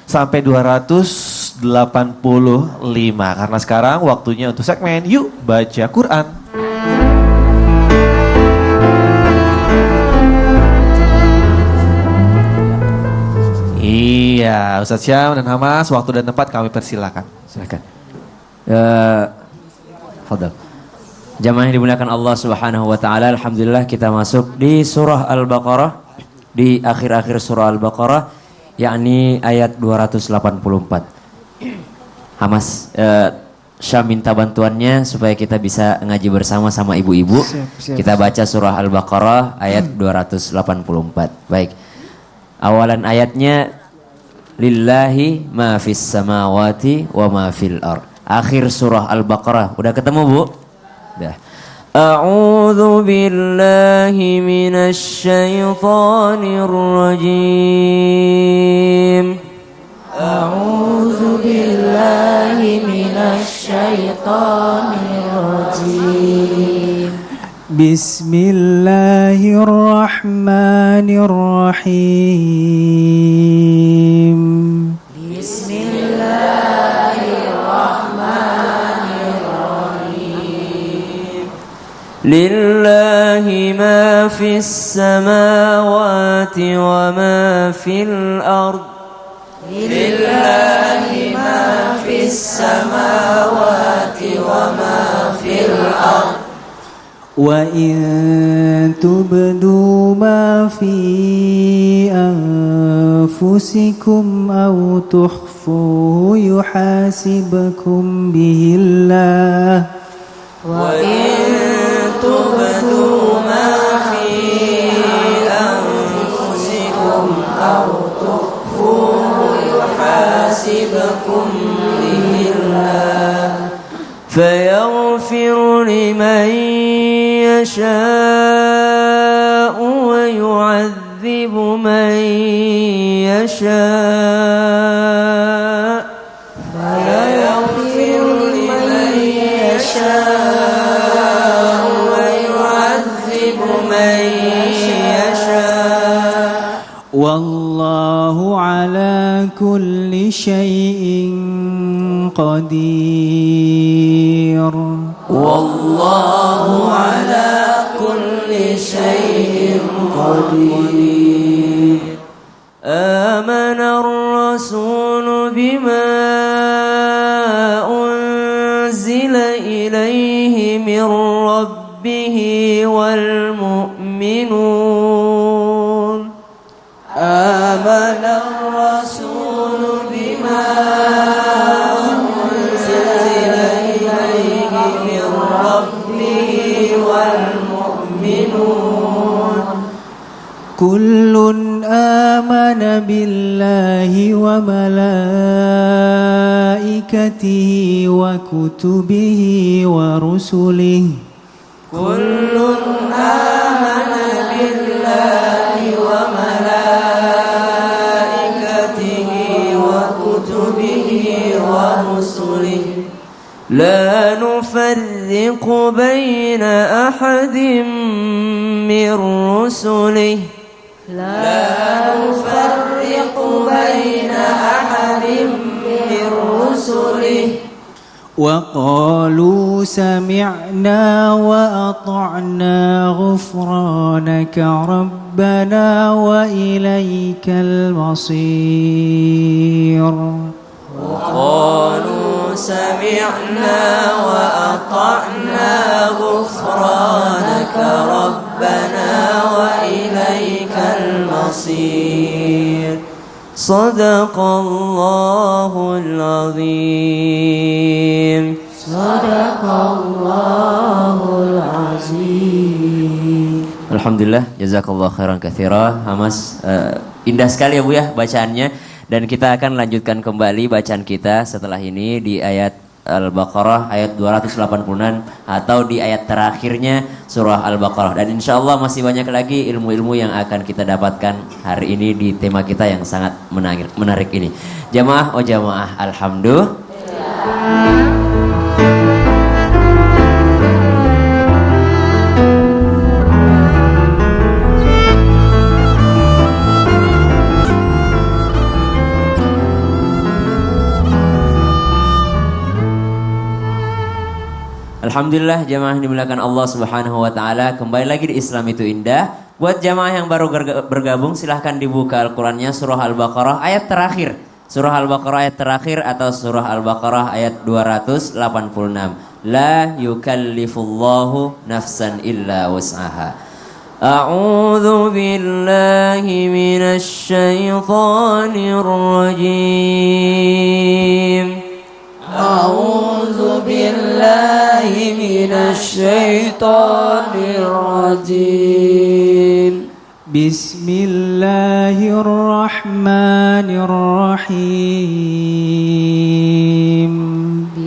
sampai 285. Karena sekarang waktunya untuk segmen Yuk Baca Quran. Iya, Ustadz Syam dan Hamas, waktu dan tempat kami persilakan. Silakan. Fadal. Jamaah yang dimuliakan Allah Subhanahu wa taala, alhamdulillah kita masuk di surah Al-Baqarah, di akhir-akhir surah Al-Baqarah, yakni ayat 284. Hamas, Syam minta bantuannya supaya kita bisa ngaji bersama sama ibu-ibu. Siap. Kita baca surah Al-Baqarah ayat 284. Baik. Awalan ayatnya lillahi ma fis samawati wa ma fil ard. Akhir surah Al-Baqarah. Udah ketemu, Bu? Udah. A'udzu billahi minasy syaithanir rajim. A'udzu billahi minasyaitonir rajim. Bismillahirrahmanirrahim. Lillahi ma fis samawati wa ma fil ard. Lillahi ma fis samawati wa ma fil ard. وإن تبدوا ما في أنفسكم أو تخفوه يحاسبكم به الله وإن تبدوا ما في أنفسكم أو تخفوه يحاسبكم به الله فيغفر لمن يشاء ويعذب من يشاء فيغفر لمن يشاء ويعذب من يشاء والله على كل شيء قدير والله على كل شيء قدير آمن الرسول بما أنزل إليه من ربه والمؤمنون آمن الرسول بما أنزل إليه من ربه والمؤمنون كل آمن بالله وملائكته وكتبه ورسله كل آمن بالله وملائكته وكتبه ورسله لا نفرق بين أحد من رسله لا نفرق بين أحد من رسله وقالوا سمعنا وأطعنا غفرانك ربنا وإليك المصير وقالوا سمعنا وأطعنا غفرانك ربنا وإليك المصير صدق الله العظيم صدق الله العظيم. Alhamdulillah, jazakallah khairan katsira. Hamas, indah sekali ya Bu ya bacaannya. Dan kita akan lanjutkan kembali bacaan kita setelah ini di ayat Al-Baqarah ayat 286 atau di ayat terakhirnya surah Al-Baqarah. Dan insya Allah masih banyak lagi ilmu-ilmu yang akan kita dapatkan hari ini di tema kita yang sangat menarik ini. Jamaah, oh jamaah, alhamdulillah. Alhamdulillah jamaah dimuliakan Allah Subhanahu wa taala. Kembali lagi di Islam itu Indah. Buat jamaah yang baru bergabung silahkan dibuka Al-Qur'annya surah Al-Baqarah ayat terakhir. Surah Al-Baqarah ayat terakhir atau surah Al-Baqarah ayat 286. La yukallifullahu nafsan illa wus'aha. A'udzu billahi minasy syaithanir rajim. A'udzu بالله من الشيطان الرجيم بسم الله الرحمن الرحيم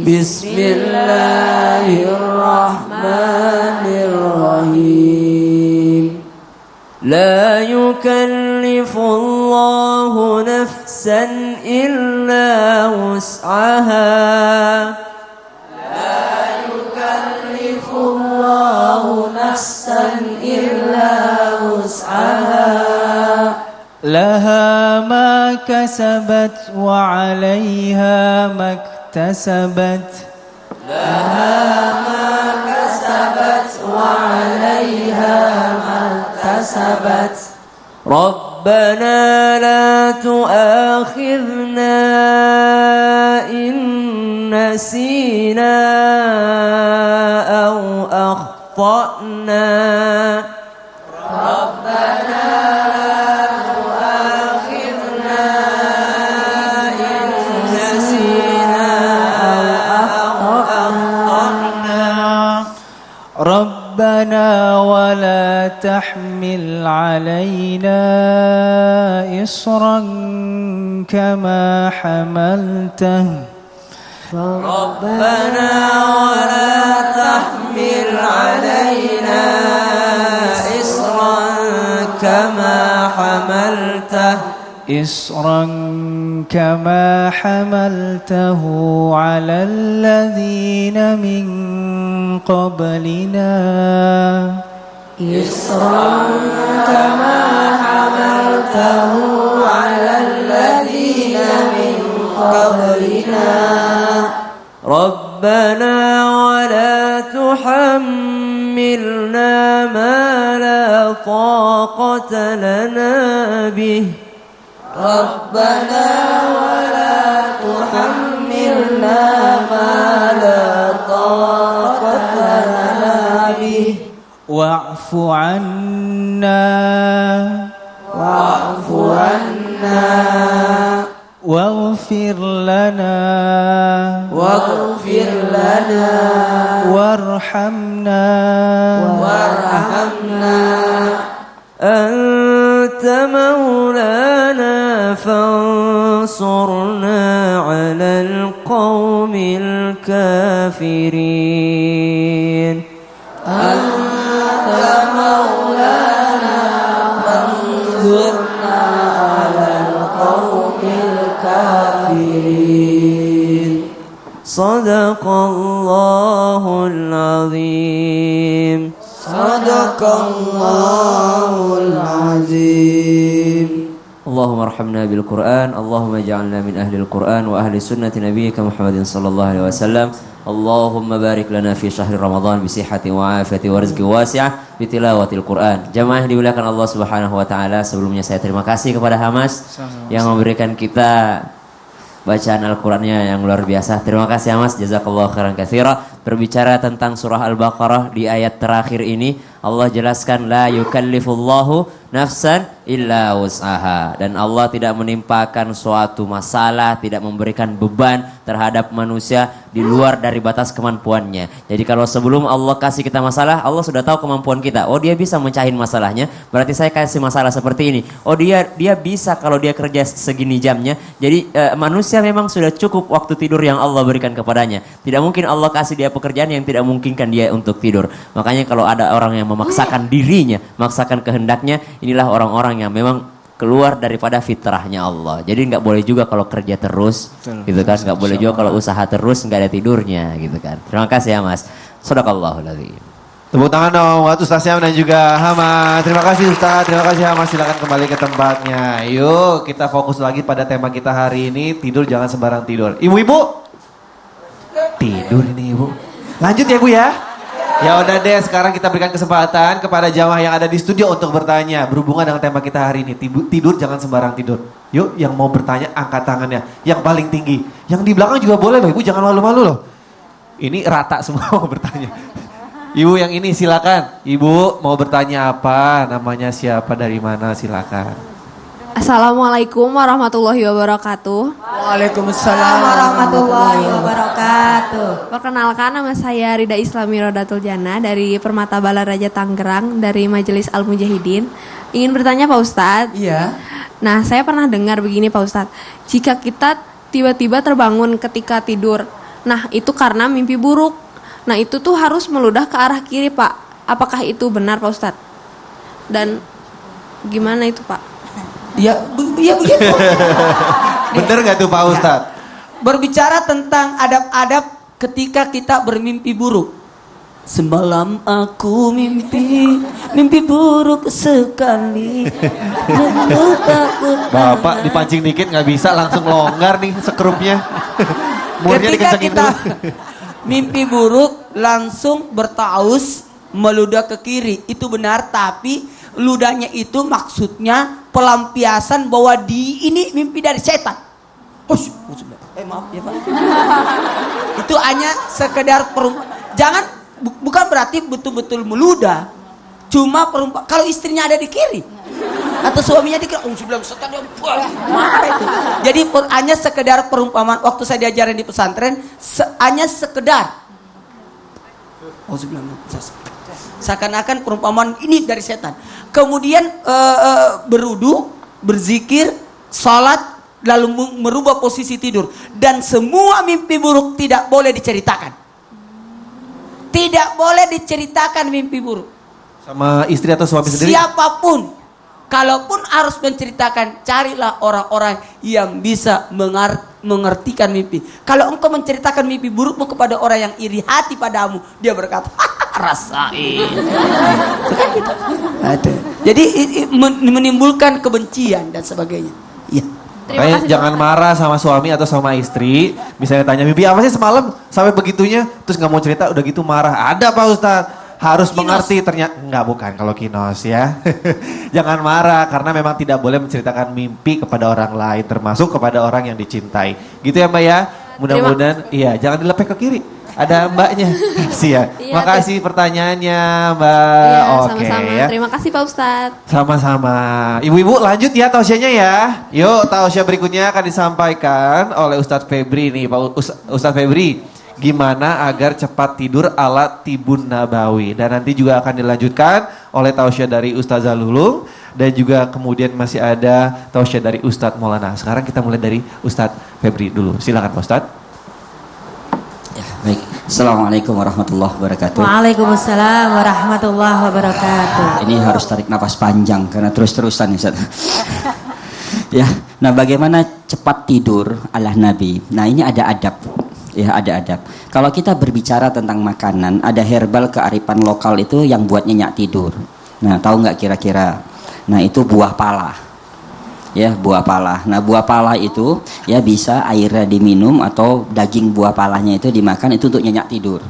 بسم الله الرحمن الرحيم لا يكلف الله نفسا إلا وسعها لا يكلف الله نفسا إلا وسعها لها ما كسبت وعليها ما اكتسبت لها ما كسبت وعليها ما اكتسبت ربنا لا تؤاخذنا إن نسينا أو أخطأنا ربنا لا تؤاخذنا إن نسينا أو أخطأنا ربنا ولا تحمل علينا إصرا كما حملته ربنا ولا تحمل علينا إصرا كما حملته على الذين من قبلنا إصرا كما حملته على الذين من قبلنا ربنا ولا تحملنا ما لا طاقة لنا به ربنا ولا تحملنا ما لا طاقة لنا به واعف عنا واعف عنا واغفر لنا واغفر لنا وارحمنا أنت مولانا فانصرنا على القوم الكافرين أنت مولانا فانصرنا على القوم الكافرين صدق الله العظيم صدق الله العظيم اللهم ارحمنا بالقرآن اللهم اجعلنا من أهل القرآن وأهل سنة نبيك محمد صلى الله عليه وسلم اللهم بارك لنا في شهر رمضان بصحة وعافية ورزق واسعة بتلاوة القرآن. Jamaah yang dimuliakan Allah Subhanahu wa taala, sebelumnya saya terima kasih kepada Hamas yang memberikan kita bacaan Al-Qur'annya yang luar biasa. Terima kasih Hamas, jazakallahu khairan katsira. Berbicara tentang surah Al-Baqarah di ayat terakhir ini, Allah jelaskan la yukallifullahu nafsan illa wus'aha, dan Allah tidak menimpakan suatu masalah, tidak memberikan beban terhadap manusia di luar dari batas kemampuannya. Jadi kalau sebelum Allah kasih kita masalah, Allah sudah tahu kemampuan kita. Oh, dia bisa mencahin masalahnya, berarti saya kasih masalah seperti ini. Oh, dia bisa kalau dia kerja segini jamnya. Jadi manusia memang sudah cukup waktu tidur yang Allah berikan kepadanya. Tidak mungkin Allah kasih dia pekerjaan yang tidak memungkinkan dia untuk tidur. Makanya kalau ada orang yang memaksakan dirinya, memaksakan kehendaknya, inilah orang-orang yang memang keluar daripada fitrahnya Allah. Jadi nggak boleh juga kalau kerja terus, gitu kan? Nggak boleh juga kalau usaha terus nggak ada tidurnya, gitu kan? Terima kasih ya Mas. Shadaqallahul adzim. Tepuk tangan dong buat Ustaz Syam dan juga Hama. Terima kasih Ustaz, terima kasih Hama. Silakan kembali ke tempatnya. Yuk kita fokus lagi pada tema kita hari ini. Tidur jangan sembarang tidur. Ibu-ibu tidur ini ibu. Lanjut ya Bu ya. Ya udah deh, sekarang kita berikan kesempatan kepada jamaah yang ada di studio untuk bertanya berhubungan dengan tema kita hari ini. Tidur jangan sembarang tidur. Yuk, yang mau bertanya angkat tangannya, yang paling tinggi. Yang di belakang juga boleh loh, Ibu, jangan malu-malu loh. Ini rata semua mau bertanya. Ibu yang ini silakan. Ibu mau bertanya apa? Namanya siapa, dari mana? Silakan. Assalamualaikum warahmatullahi wabarakatuh. Waalaikumsalam warahmatullahi wabarakatuh. Perkenalkan, nama saya Rida Islami Rodatul Jannah dari Permata Balaraja Tangerang dari Majelis Al Mujahidin. Ingin bertanya Pak Ustadz. Iya. Nah, saya pernah dengar begini Pak Ustadz. Jika kita tiba-tiba terbangun ketika tidur, nah itu karena mimpi buruk. Nah itu tuh harus meludah ke arah kiri Pak. Apakah itu benar Pak Ustadz? Dan gimana itu Pak? Ya, ya begitu. Bener gak tuh Pak Ustadz? Berbicara tentang adab-adab ketika kita bermimpi buruk. Semalam aku mimpi buruk sekali. Bapak dipancing dikit nggak bisa langsung longgar nih sekrupnya. Murnya Ketika dikencengin kita dulu. mimpi buruk langsung bertaus meludah ke kiri. Itu benar, tapi ludahnya itu maksudnya pelampiasan bahwa ini mimpi dari setan. Hush, maaf ya Pak. Itu hanya sekedar jangan bukan berarti betul-betul meludah. Cuma kalau istrinya ada di kiri atau suaminya di kiri, bilang setan yang marah itu. Jadi hanya sekedar perumpamaan. Waktu saya diajarin di pesantren, hanya sekedar. Seakan-akan perumpamaan ini dari setan. Kemudian berudu, berzikir, salat, lalu merubah posisi tidur. Dan semua mimpi buruk tidak boleh diceritakan. Tidak boleh diceritakan mimpi buruk. Sama istri atau suami sendiri? Siapapun. Kalaupun harus menceritakan, carilah orang-orang yang bisa mengertikan mimpi. Kalau engkau menceritakan mimpi burukmu kepada orang yang iri hati padamu, dia berkata, rasain. Jadi menimbulkan kebencian dan sebagainya. Iya. Makanya jangan marah sama suami atau sama istri. Misalnya tanya mimpi apa sih semalam sampai begitunya, terus nggak mau cerita, udah gitu marah. Ada Pak Ustadz, harus kinos. Mengerti ternyata nggak, bukan kalau kinos ya. Jangan marah karena memang tidak boleh menceritakan mimpi kepada orang lain, termasuk kepada orang yang dicintai. Gitu ya Mbak ya. Mudah-mudahan iya, jangan dilepeh ke kiri. Ada mbaknya. Kasih ya. Iya, makasih pertanyaannya Mbak. Iya, Oke sama-sama. ya. Terima kasih Pak Ustadz. Sama-sama. Ibu-ibu lanjut ya tausiahnya ya. Yuk, tausiah berikutnya akan disampaikan oleh Ustadz Febri nih. Pak Ustadz Febri, gimana agar cepat tidur ala Tibun Nabawi. Dan nanti juga akan dilanjutkan oleh tausiah dari Ustazah Lulung. Dan juga kemudian masih ada tausiah dari Ustadz Maulana. Sekarang kita mulai dari Ustadz Febri dulu. Silakan Pak Ustadz. Ya, baik. Assalamualaikum warahmatullahi wabarakatuh. Waalaikumsalam warahmatullahi wabarakatuh. Ini harus tarik nafas panjang karena terus-terusan Ustaz. Ya, nah bagaimana cepat tidur ala Nabi. Nah ini ada adab. Ya ada adab. Kalau kita berbicara tentang makanan, ada herbal kearifan lokal itu yang buat nyenyak tidur. Nah tahu nggak kira-kira? Nah itu buah pala. Ya buah pala. Nah buah pala itu ya bisa airnya diminum atau daging buah palanya itu dimakan, itu untuk nyenyak tidur.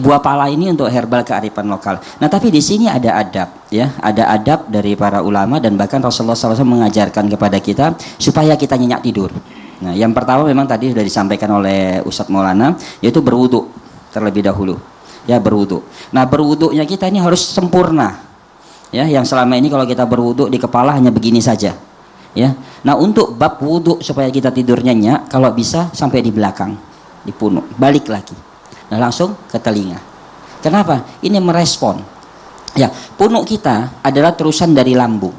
Buah pala ini untuk herbal kearifan lokal. Nah tapi di sini ada adab, ya ada adab dari para ulama dan bahkan Rasulullah SAW mengajarkan kepada kita supaya kita nyenyak tidur. Nah yang pertama memang tadi sudah disampaikan oleh Ustadz Maulana, yaitu berwudu terlebih dahulu. Ya berwudu. Nah berwudunya kita ini harus sempurna. Ya yang selama ini kalau kita berwudu di kepala hanya begini saja. Ya, nah untuk bab wudhu supaya kita tidur nyenyak, kalau bisa sampai di belakang, di punuk, balik lagi. Nah langsung ke telinga. Kenapa? Ini merespon. Ya, punuk kita adalah terusan dari lambung.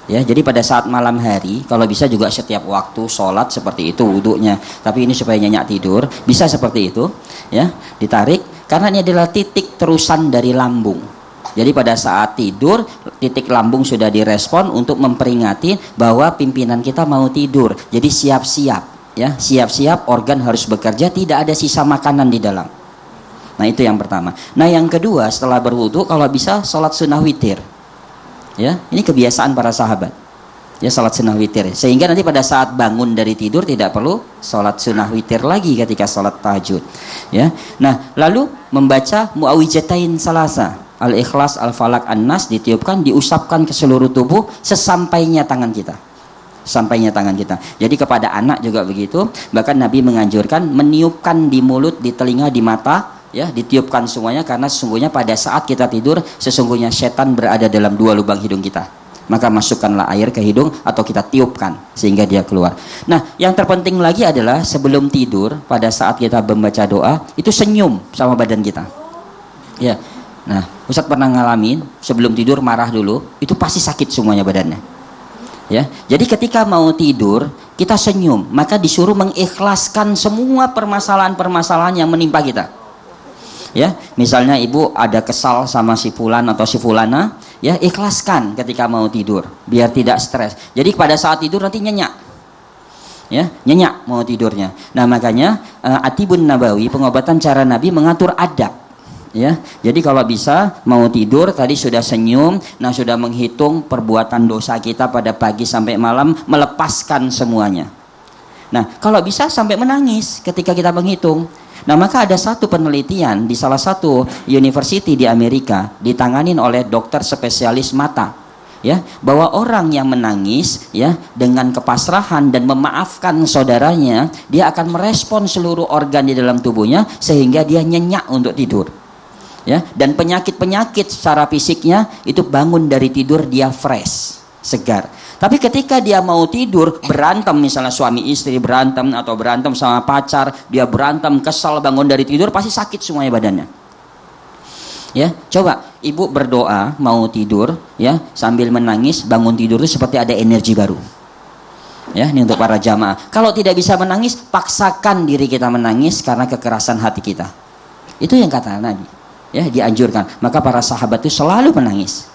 Ya, jadi pada saat malam hari, kalau bisa juga setiap waktu sholat seperti itu wudhunya. Tapi ini supaya nyenyak tidur, bisa seperti itu. Ya, ditarik karena ini adalah titik terusan dari lambung. Jadi pada saat tidur, titik lambung sudah direspon untuk memperingati bahwa pimpinan kita mau tidur. Jadi siap-siap, ya, siap-siap organ harus bekerja, tidak ada sisa makanan di dalam. Nah itu yang pertama. Nah yang kedua, setelah berwudu, kalau bisa sholat sunnah witir. Ya, ini kebiasaan para sahabat. Ya sholat sunnah witir. Sehingga nanti pada saat bangun dari tidur tidak perlu sholat sunnah witir lagi ketika sholat tahajud. Ya, nah lalu membaca mu'awijatain salasa. Al-Ikhlas, Al-Falak, An-Nas ditiupkan, diusapkan ke seluruh tubuh sesampainya tangan kita. Sampainya tangan kita. Jadi kepada anak juga begitu. Bahkan Nabi menganjurkan meniupkan di mulut, di telinga, di mata, ya, ditiupkan semuanya karena sesungguhnya pada saat kita tidur sesungguhnya setan berada dalam dua lubang hidung kita. Maka masukkanlah air ke hidung atau kita tiupkan sehingga dia keluar. Nah, yang terpenting lagi adalah sebelum tidur pada saat kita membaca doa itu senyum sama badan kita. Ya. Nah, Ustadz pernah ngalamin sebelum tidur marah dulu, itu pasti sakit semuanya badannya. Ya. Jadi ketika mau tidur, kita senyum, maka disuruh mengikhlaskan semua permasalahan-permasalahan yang menimpa kita. Ya, misalnya ibu ada kesal sama si fulan atau si fulana, ya ikhlaskan ketika mau tidur biar tidak stres. Jadi pada saat tidur nanti nyenyak. Ya, nyenyak mau tidurnya. Nah, makanya Atibun Nabawi, pengobatan cara Nabi mengatur adab. Ya, jadi kalau bisa mau tidur tadi sudah senyum, nah sudah menghitung perbuatan dosa kita pada pagi sampai malam, melepaskan semuanya. Nah, kalau bisa sampai menangis ketika kita menghitung. Nah, maka ada satu penelitian di salah satu university di Amerika ditanganin oleh dokter spesialis mata, ya, bahwa orang yang menangis ya dengan kepasrahan dan memaafkan saudaranya, dia akan merespon seluruh organ di dalam tubuhnya sehingga dia nyenyak untuk tidur. Ya, dan penyakit-penyakit secara fisiknya itu bangun dari tidur dia fresh, segar. Tapi ketika dia mau tidur, berantem misalnya suami istri berantem atau berantem sama pacar, dia berantem, kesal, bangun dari tidur pasti sakit semuanya badannya. Ya, coba ibu berdoa mau tidur ya sambil menangis, bangun tidur itu seperti ada energi baru. Ya, ini untuk para jamaah. Kalau tidak bisa menangis, paksakan diri kita menangis karena kekerasan hati kita. Itu yang kata Nabi. Ya, dianjurkan. Maka para sahabat itu selalu menangis.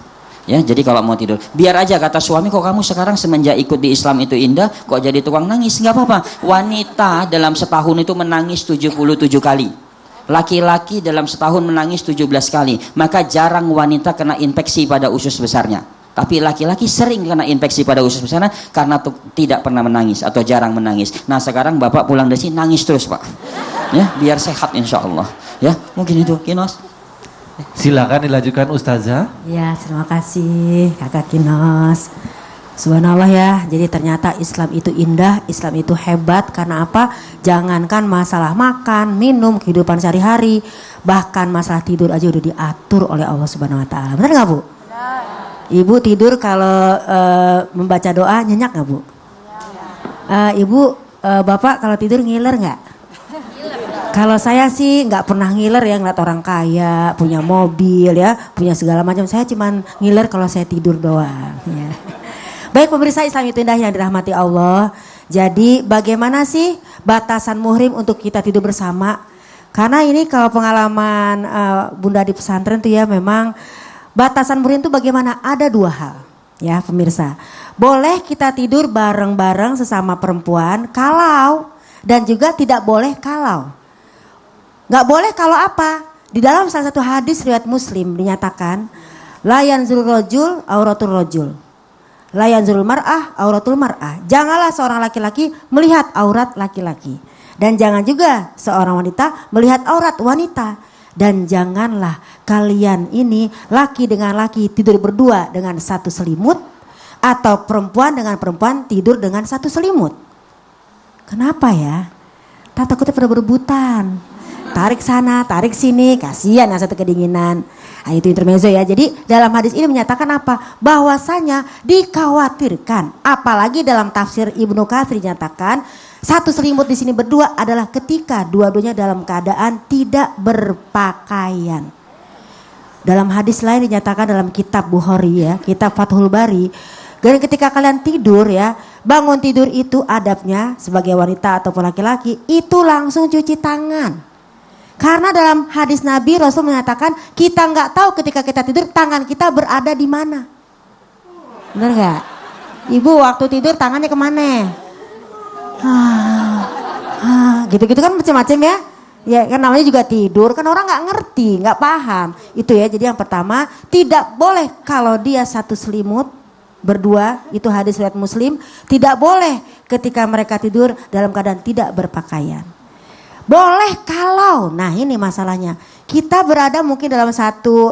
Ya, jadi kalau mau tidur, biar aja kata suami, kok kamu sekarang semenjak ikut di Islam itu indah, kok jadi tukang nangis? Nggak apa-apa. Wanita dalam setahun itu menangis 77 kali. Laki-laki dalam setahun menangis 17 kali. Maka jarang wanita kena infeksi pada usus besarnya. Tapi laki-laki sering kena infeksi pada usus besarnya karena tidak pernah menangis atau jarang menangis. Nah, sekarang Bapak pulang dari sini nangis terus, Pak. Ya, biar sehat insya Allah. Ya, mungkin itu, Kinos. Silakan dilanjutkan Ustazah. Ya, terima kasih Kakak Kinos. Subhanallah ya, jadi ternyata Islam itu indah, Islam itu hebat. Karena apa? Jangankan masalah makan, minum, kehidupan sehari-hari, bahkan masalah tidur aja udah diatur oleh Allah Subhanahu Wa Taala. Benar nggak Bu? Benar. Ibu tidur kalau membaca doa nyenyak nggak Bu? Ibu, Bapak kalau tidur ngiler nggak? Kalau saya sih nggak pernah ngiler ya, ngeliat orang kaya, punya mobil ya, punya segala macam. Saya cuman ngiler kalau saya tidur doang. Ya. Baik pemirsa, Islam itu indah yang dirahmati Allah. Jadi bagaimana sih batasan muhrim untuk kita tidur bersama? Karena ini kalau pengalaman Bunda di pesantren tuh ya, memang batasan muhrim itu bagaimana? Ada dua hal ya pemirsa. Boleh kita tidur bareng-bareng sesama perempuan kalau, dan juga tidak boleh kalau. Nggak boleh kalau apa? Di dalam salah satu hadis riwayat Muslim dinyatakan, la yanzurul rajul auratul rajul. La yanzurul mar'ah auratul mar'ah. Janganlah seorang laki-laki melihat aurat laki-laki. Dan jangan juga seorang wanita melihat aurat wanita. Dan janganlah kalian ini laki dengan laki tidur berdua dengan satu selimut, atau perempuan dengan perempuan tidur dengan satu selimut. Kenapa ya? Tak takutnya pada berebutan. Tarik sana, tarik sini, kasihan yang satu kedinginan. Nah, itu intermezzo ya. Jadi dalam hadis ini menyatakan apa? Bahwasanya dikhawatirkan, apalagi dalam tafsir Ibnu Katsir dinyatakan satu selimut di sini berdua adalah ketika dua-duanya dalam keadaan tidak berpakaian. Dalam hadis lain dinyatakan dalam kitab Bukhari ya, kitab Fathul Bari, dan ketika kalian tidur ya, bangun tidur itu adabnya sebagai wanita ataupun laki-laki itu langsung cuci tangan. Karena dalam hadis Nabi Rasul menyatakan kita nggak tahu ketika kita tidur tangan kita berada di mana. Benar nggak? Ibu waktu tidur tangannya kemana? Gitu-gitu kan macam-macam ya. Ya kan namanya juga tidur, kan orang nggak ngerti, nggak paham. Itu ya, jadi yang pertama tidak boleh kalau dia satu selimut berdua, itu hadis riwayat Muslim. Tidak boleh ketika mereka tidur dalam keadaan tidak berpakaian. Boleh kalau, nah ini masalahnya, kita berada mungkin dalam satu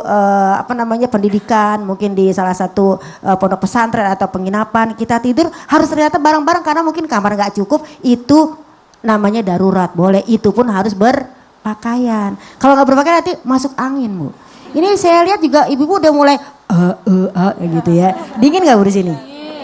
pendidikan, mungkin di salah satu pondok pesantren atau penginapan, kita tidur harus ternyata bareng-bareng karena mungkin kamar nggak cukup, itu namanya darurat. Boleh, itu pun harus berpakaian. Kalau nggak berpakaian nanti masuk angin Bu. Ini saya lihat juga ibu-ibu udah mulai gitu ya. Dingin nggak Bu di sini?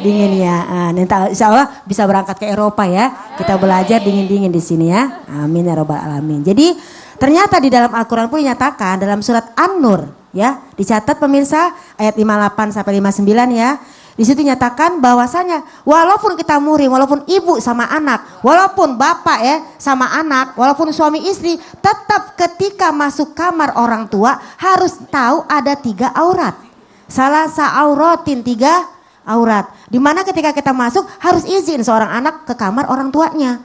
Dingin ya. Nanti insya Allah bisa berangkat ke Eropa ya. Kita belajar dingin-dingin di sini ya. Amin ya robbal alamin. Jadi ternyata di dalam Al-Quran pun dinyatakan dalam surat An-Nur ya. Dicatat pemirsa ayat 58 sampai 59 ya. Di situ nyatakan bahwasanya walaupun kita murim, walaupun ibu sama anak, walaupun bapak ya sama anak, walaupun suami istri, tetap ketika masuk kamar orang tua harus tahu ada 3 aurat. Salah sa'auratin 3 aurat. Dimana ketika kita masuk harus izin seorang anak ke kamar orang tuanya.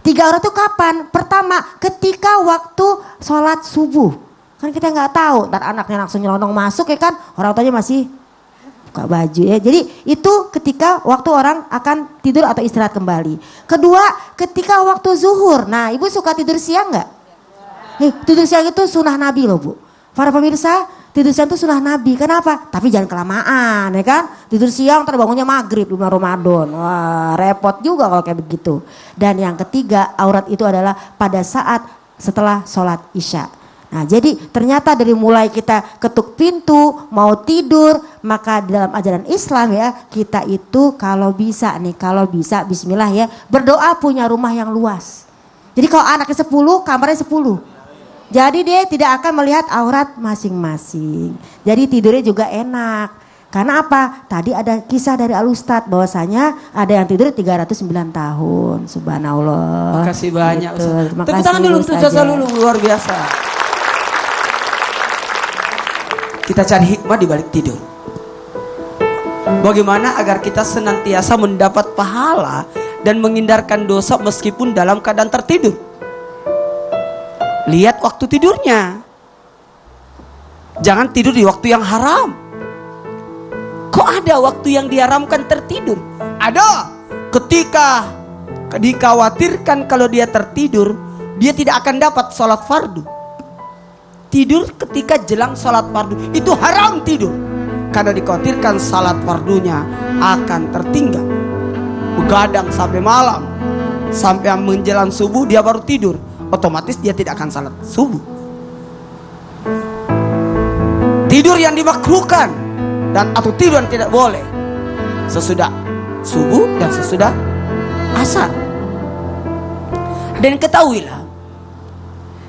3 aurat itu kapan? Pertama ketika waktu sholat subuh. Kan kita nggak tahu, ntar anaknya langsung nyelonong masuk ya kan, orang tuanya masih buka baju ya. Jadi itu ketika waktu orang akan tidur atau istirahat kembali. Kedua, ketika waktu zuhur. Nah, Ibu suka tidur siang nggak? Tidur siang itu sunnah Nabi loh Bu. Para pemirsa, tidur siang itu sunnah Nabi. Kenapa? Tapi jangan kelamaan ya kan. Tidur siang terbangunnya maghrib di bulan Ramadan. Wah, repot juga kalau kayak begitu. Dan yang ketiga, aurat itu adalah pada saat setelah sholat isya. Nah, jadi ternyata dari mulai kita ketuk pintu, mau tidur, maka dalam ajaran Islam ya, kita itu kalau bisa bismillah ya, berdoa punya rumah yang luas. Jadi kalau anaknya 10, kamarnya 10. Jadi dia tidak akan melihat aurat masing-masing. Jadi tidurnya juga enak. Karena apa? Tadi ada kisah dari Al-Ustadz bahwasanya ada yang tidur 309 tahun. Subhanallah. Terima kasih banyak Gitu. Ustaz. Terima Tepuk kasih, tangan dulu untuk Ustazah. Ustazah Lulu, luar biasa. Kita cari hikmah di balik tidur. Bagaimana agar kita senantiasa mendapat pahala dan menghindarkan dosa meskipun dalam keadaan tertidur. Lihat waktu tidurnya. Jangan tidur di waktu yang haram. Kok ada waktu yang diharamkan tertidur? Ada. Ketika dikhawatirkan kalau dia tertidur, dia tidak akan dapat sholat fardu. Tidur ketika jelang sholat fardu itu haram tidur, karena dikhawatirkan sholat fardunya akan tertinggal. Begadang sampai malam, sampai menjelang subuh dia baru tidur, otomatis dia tidak akan sholat subuh. Tidur yang dimakruhkan dan atau tidur yang tidak boleh sesudah subuh dan sesudah asar. Dan ketahuilah,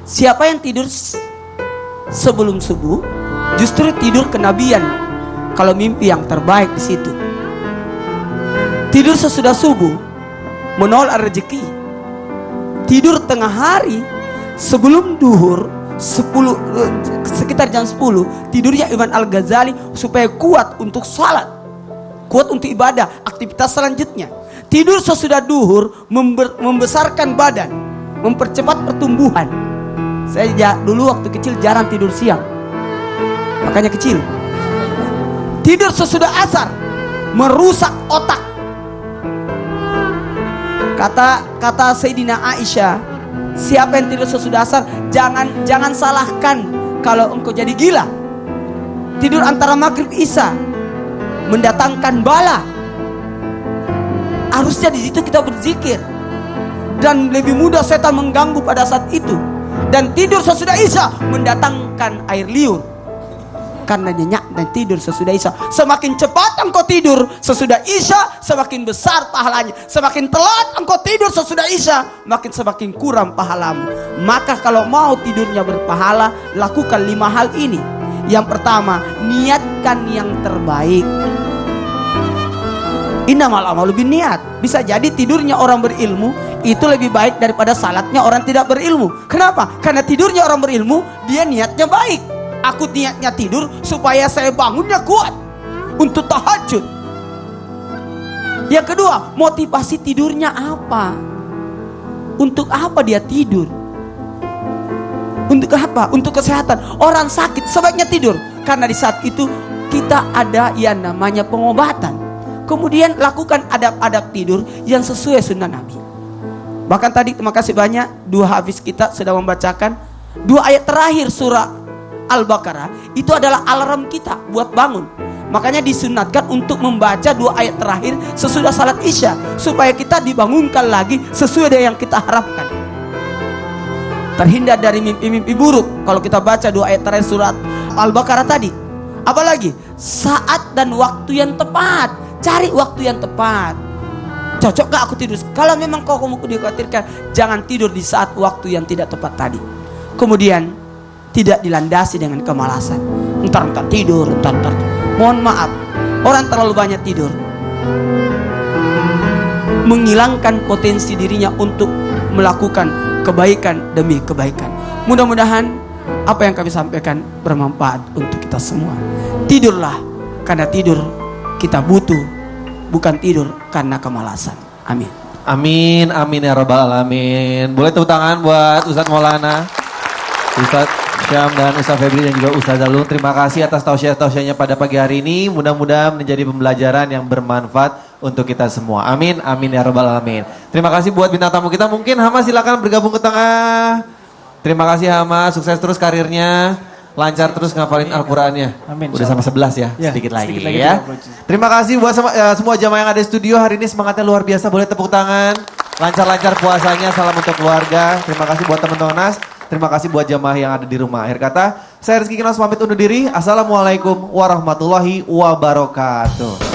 siapa yang tidur sebelum subuh justru tidur kenabian, kalau mimpi yang terbaik di situ. Tidur sesudah subuh menolak rezeki. Tidur tengah hari sebelum duhur sekitar jam 10 tidurnya Imam Al-Ghazali supaya kuat untuk salat, kuat untuk ibadah, aktivitas selanjutnya. Tidur sesudah duhur membesarkan badan, mempercepat pertumbuhan. Saya dulu waktu kecil jarang tidur siang, makanya kecil. Tidur sesudah asar merusak otak. Kata Sayyidina Aisyah, siapa yang tidur sesudah asar, jangan salahkan kalau engkau jadi gila. Tidur antara maghrib isya mendatangkan bala. Harusnya di situ kita berzikir, dan lebih mudah setan mengganggu pada saat itu. Dan tidur sesudah isya mendatangkan air liur, karena nyenyak dan tidur sesudah isya. Semakin cepat engkau tidur sesudah isya, semakin besar pahalanya. Semakin telat engkau tidur sesudah isya, semakin kurang pahalamu. Maka kalau mau tidurnya berpahala, lakukan 5 hal ini. Yang pertama, niatkan yang terbaik. Innamal a'malu binniyat. Bisa jadi tidurnya orang berilmu itu lebih baik daripada salatnya orang tidak berilmu. Kenapa? Karena tidurnya orang berilmu, dia niatnya baik. Aku niatnya tidur supaya saya bangunnya kuat untuk tahajud. Yang kedua, motivasi tidurnya apa? Untuk apa dia tidur? Untuk apa? Untuk kesehatan. Orang sakit sebaiknya tidur, karena di saat itu kita ada yang namanya pengobatan. Kemudian lakukan adab-adab tidur yang sesuai sunnah Nabi. Bahkan tadi terima kasih banyak 2 hafiz kita sudah membacakan 2 ayat terakhir surah Al-Baqarah. Itu adalah alarm kita buat bangun. Makanya disunatkan untuk membaca 2 ayat terakhir sesudah salat isya, supaya kita dibangunkan lagi sesuai dengan yang kita harapkan. Terhindar dari mimpi-mimpi buruk kalau kita baca 2 ayat terakhir surat Al-Baqarah tadi. Apalagi saat dan waktu yang tepat. Cari waktu yang tepat. Cocok gak aku tidur? Kalau memang kamu dikhawatirkan, jangan tidur di saat waktu yang tidak tepat tadi. Kemudian tidak dilandasi dengan kemalasan. Entar tidur, entar. Mohon maaf, orang terlalu banyak tidur menghilangkan potensi dirinya untuk melakukan kebaikan demi kebaikan. Mudah-mudahan apa yang kami sampaikan bermanfaat untuk kita semua. Tidurlah karena tidur kita butuh, bukan tidur karena kemalasan. Amin. Amin, amin ya rabbal alamin. Boleh tepuk tangan buat Ustadz Maulana, Ustadz Syam dan Ustadz Febri dan juga Ustadz Zalung. Terima kasih atas tausiah-tausiahnya pada pagi hari ini. Mudah-mudahan menjadi pembelajaran yang bermanfaat untuk kita semua. Amin, amin ya rabbal alamin. Terima kasih buat bintang tamu kita. Mungkin Hama silakan bergabung ke tengah. Terima kasih Hama, sukses terus karirnya. Lancar terus ngafalin Al-Qur'annya. Amin. Udah sampai 11 ya, sedikit lagi sedikit ya. 30. Terima kasih buat semua jamaah yang ada di studio hari ini, semangatnya luar biasa. Boleh tepuk tangan. Lancar-lancar puasanya, salam untuk keluarga. Terima kasih buat teman-teman Nas. Terima kasih buat jamaah yang ada di rumah. Akhir kata, saya Rizky Kinos pamit undur diri. Assalamualaikum warahmatullahi wabarakatuh.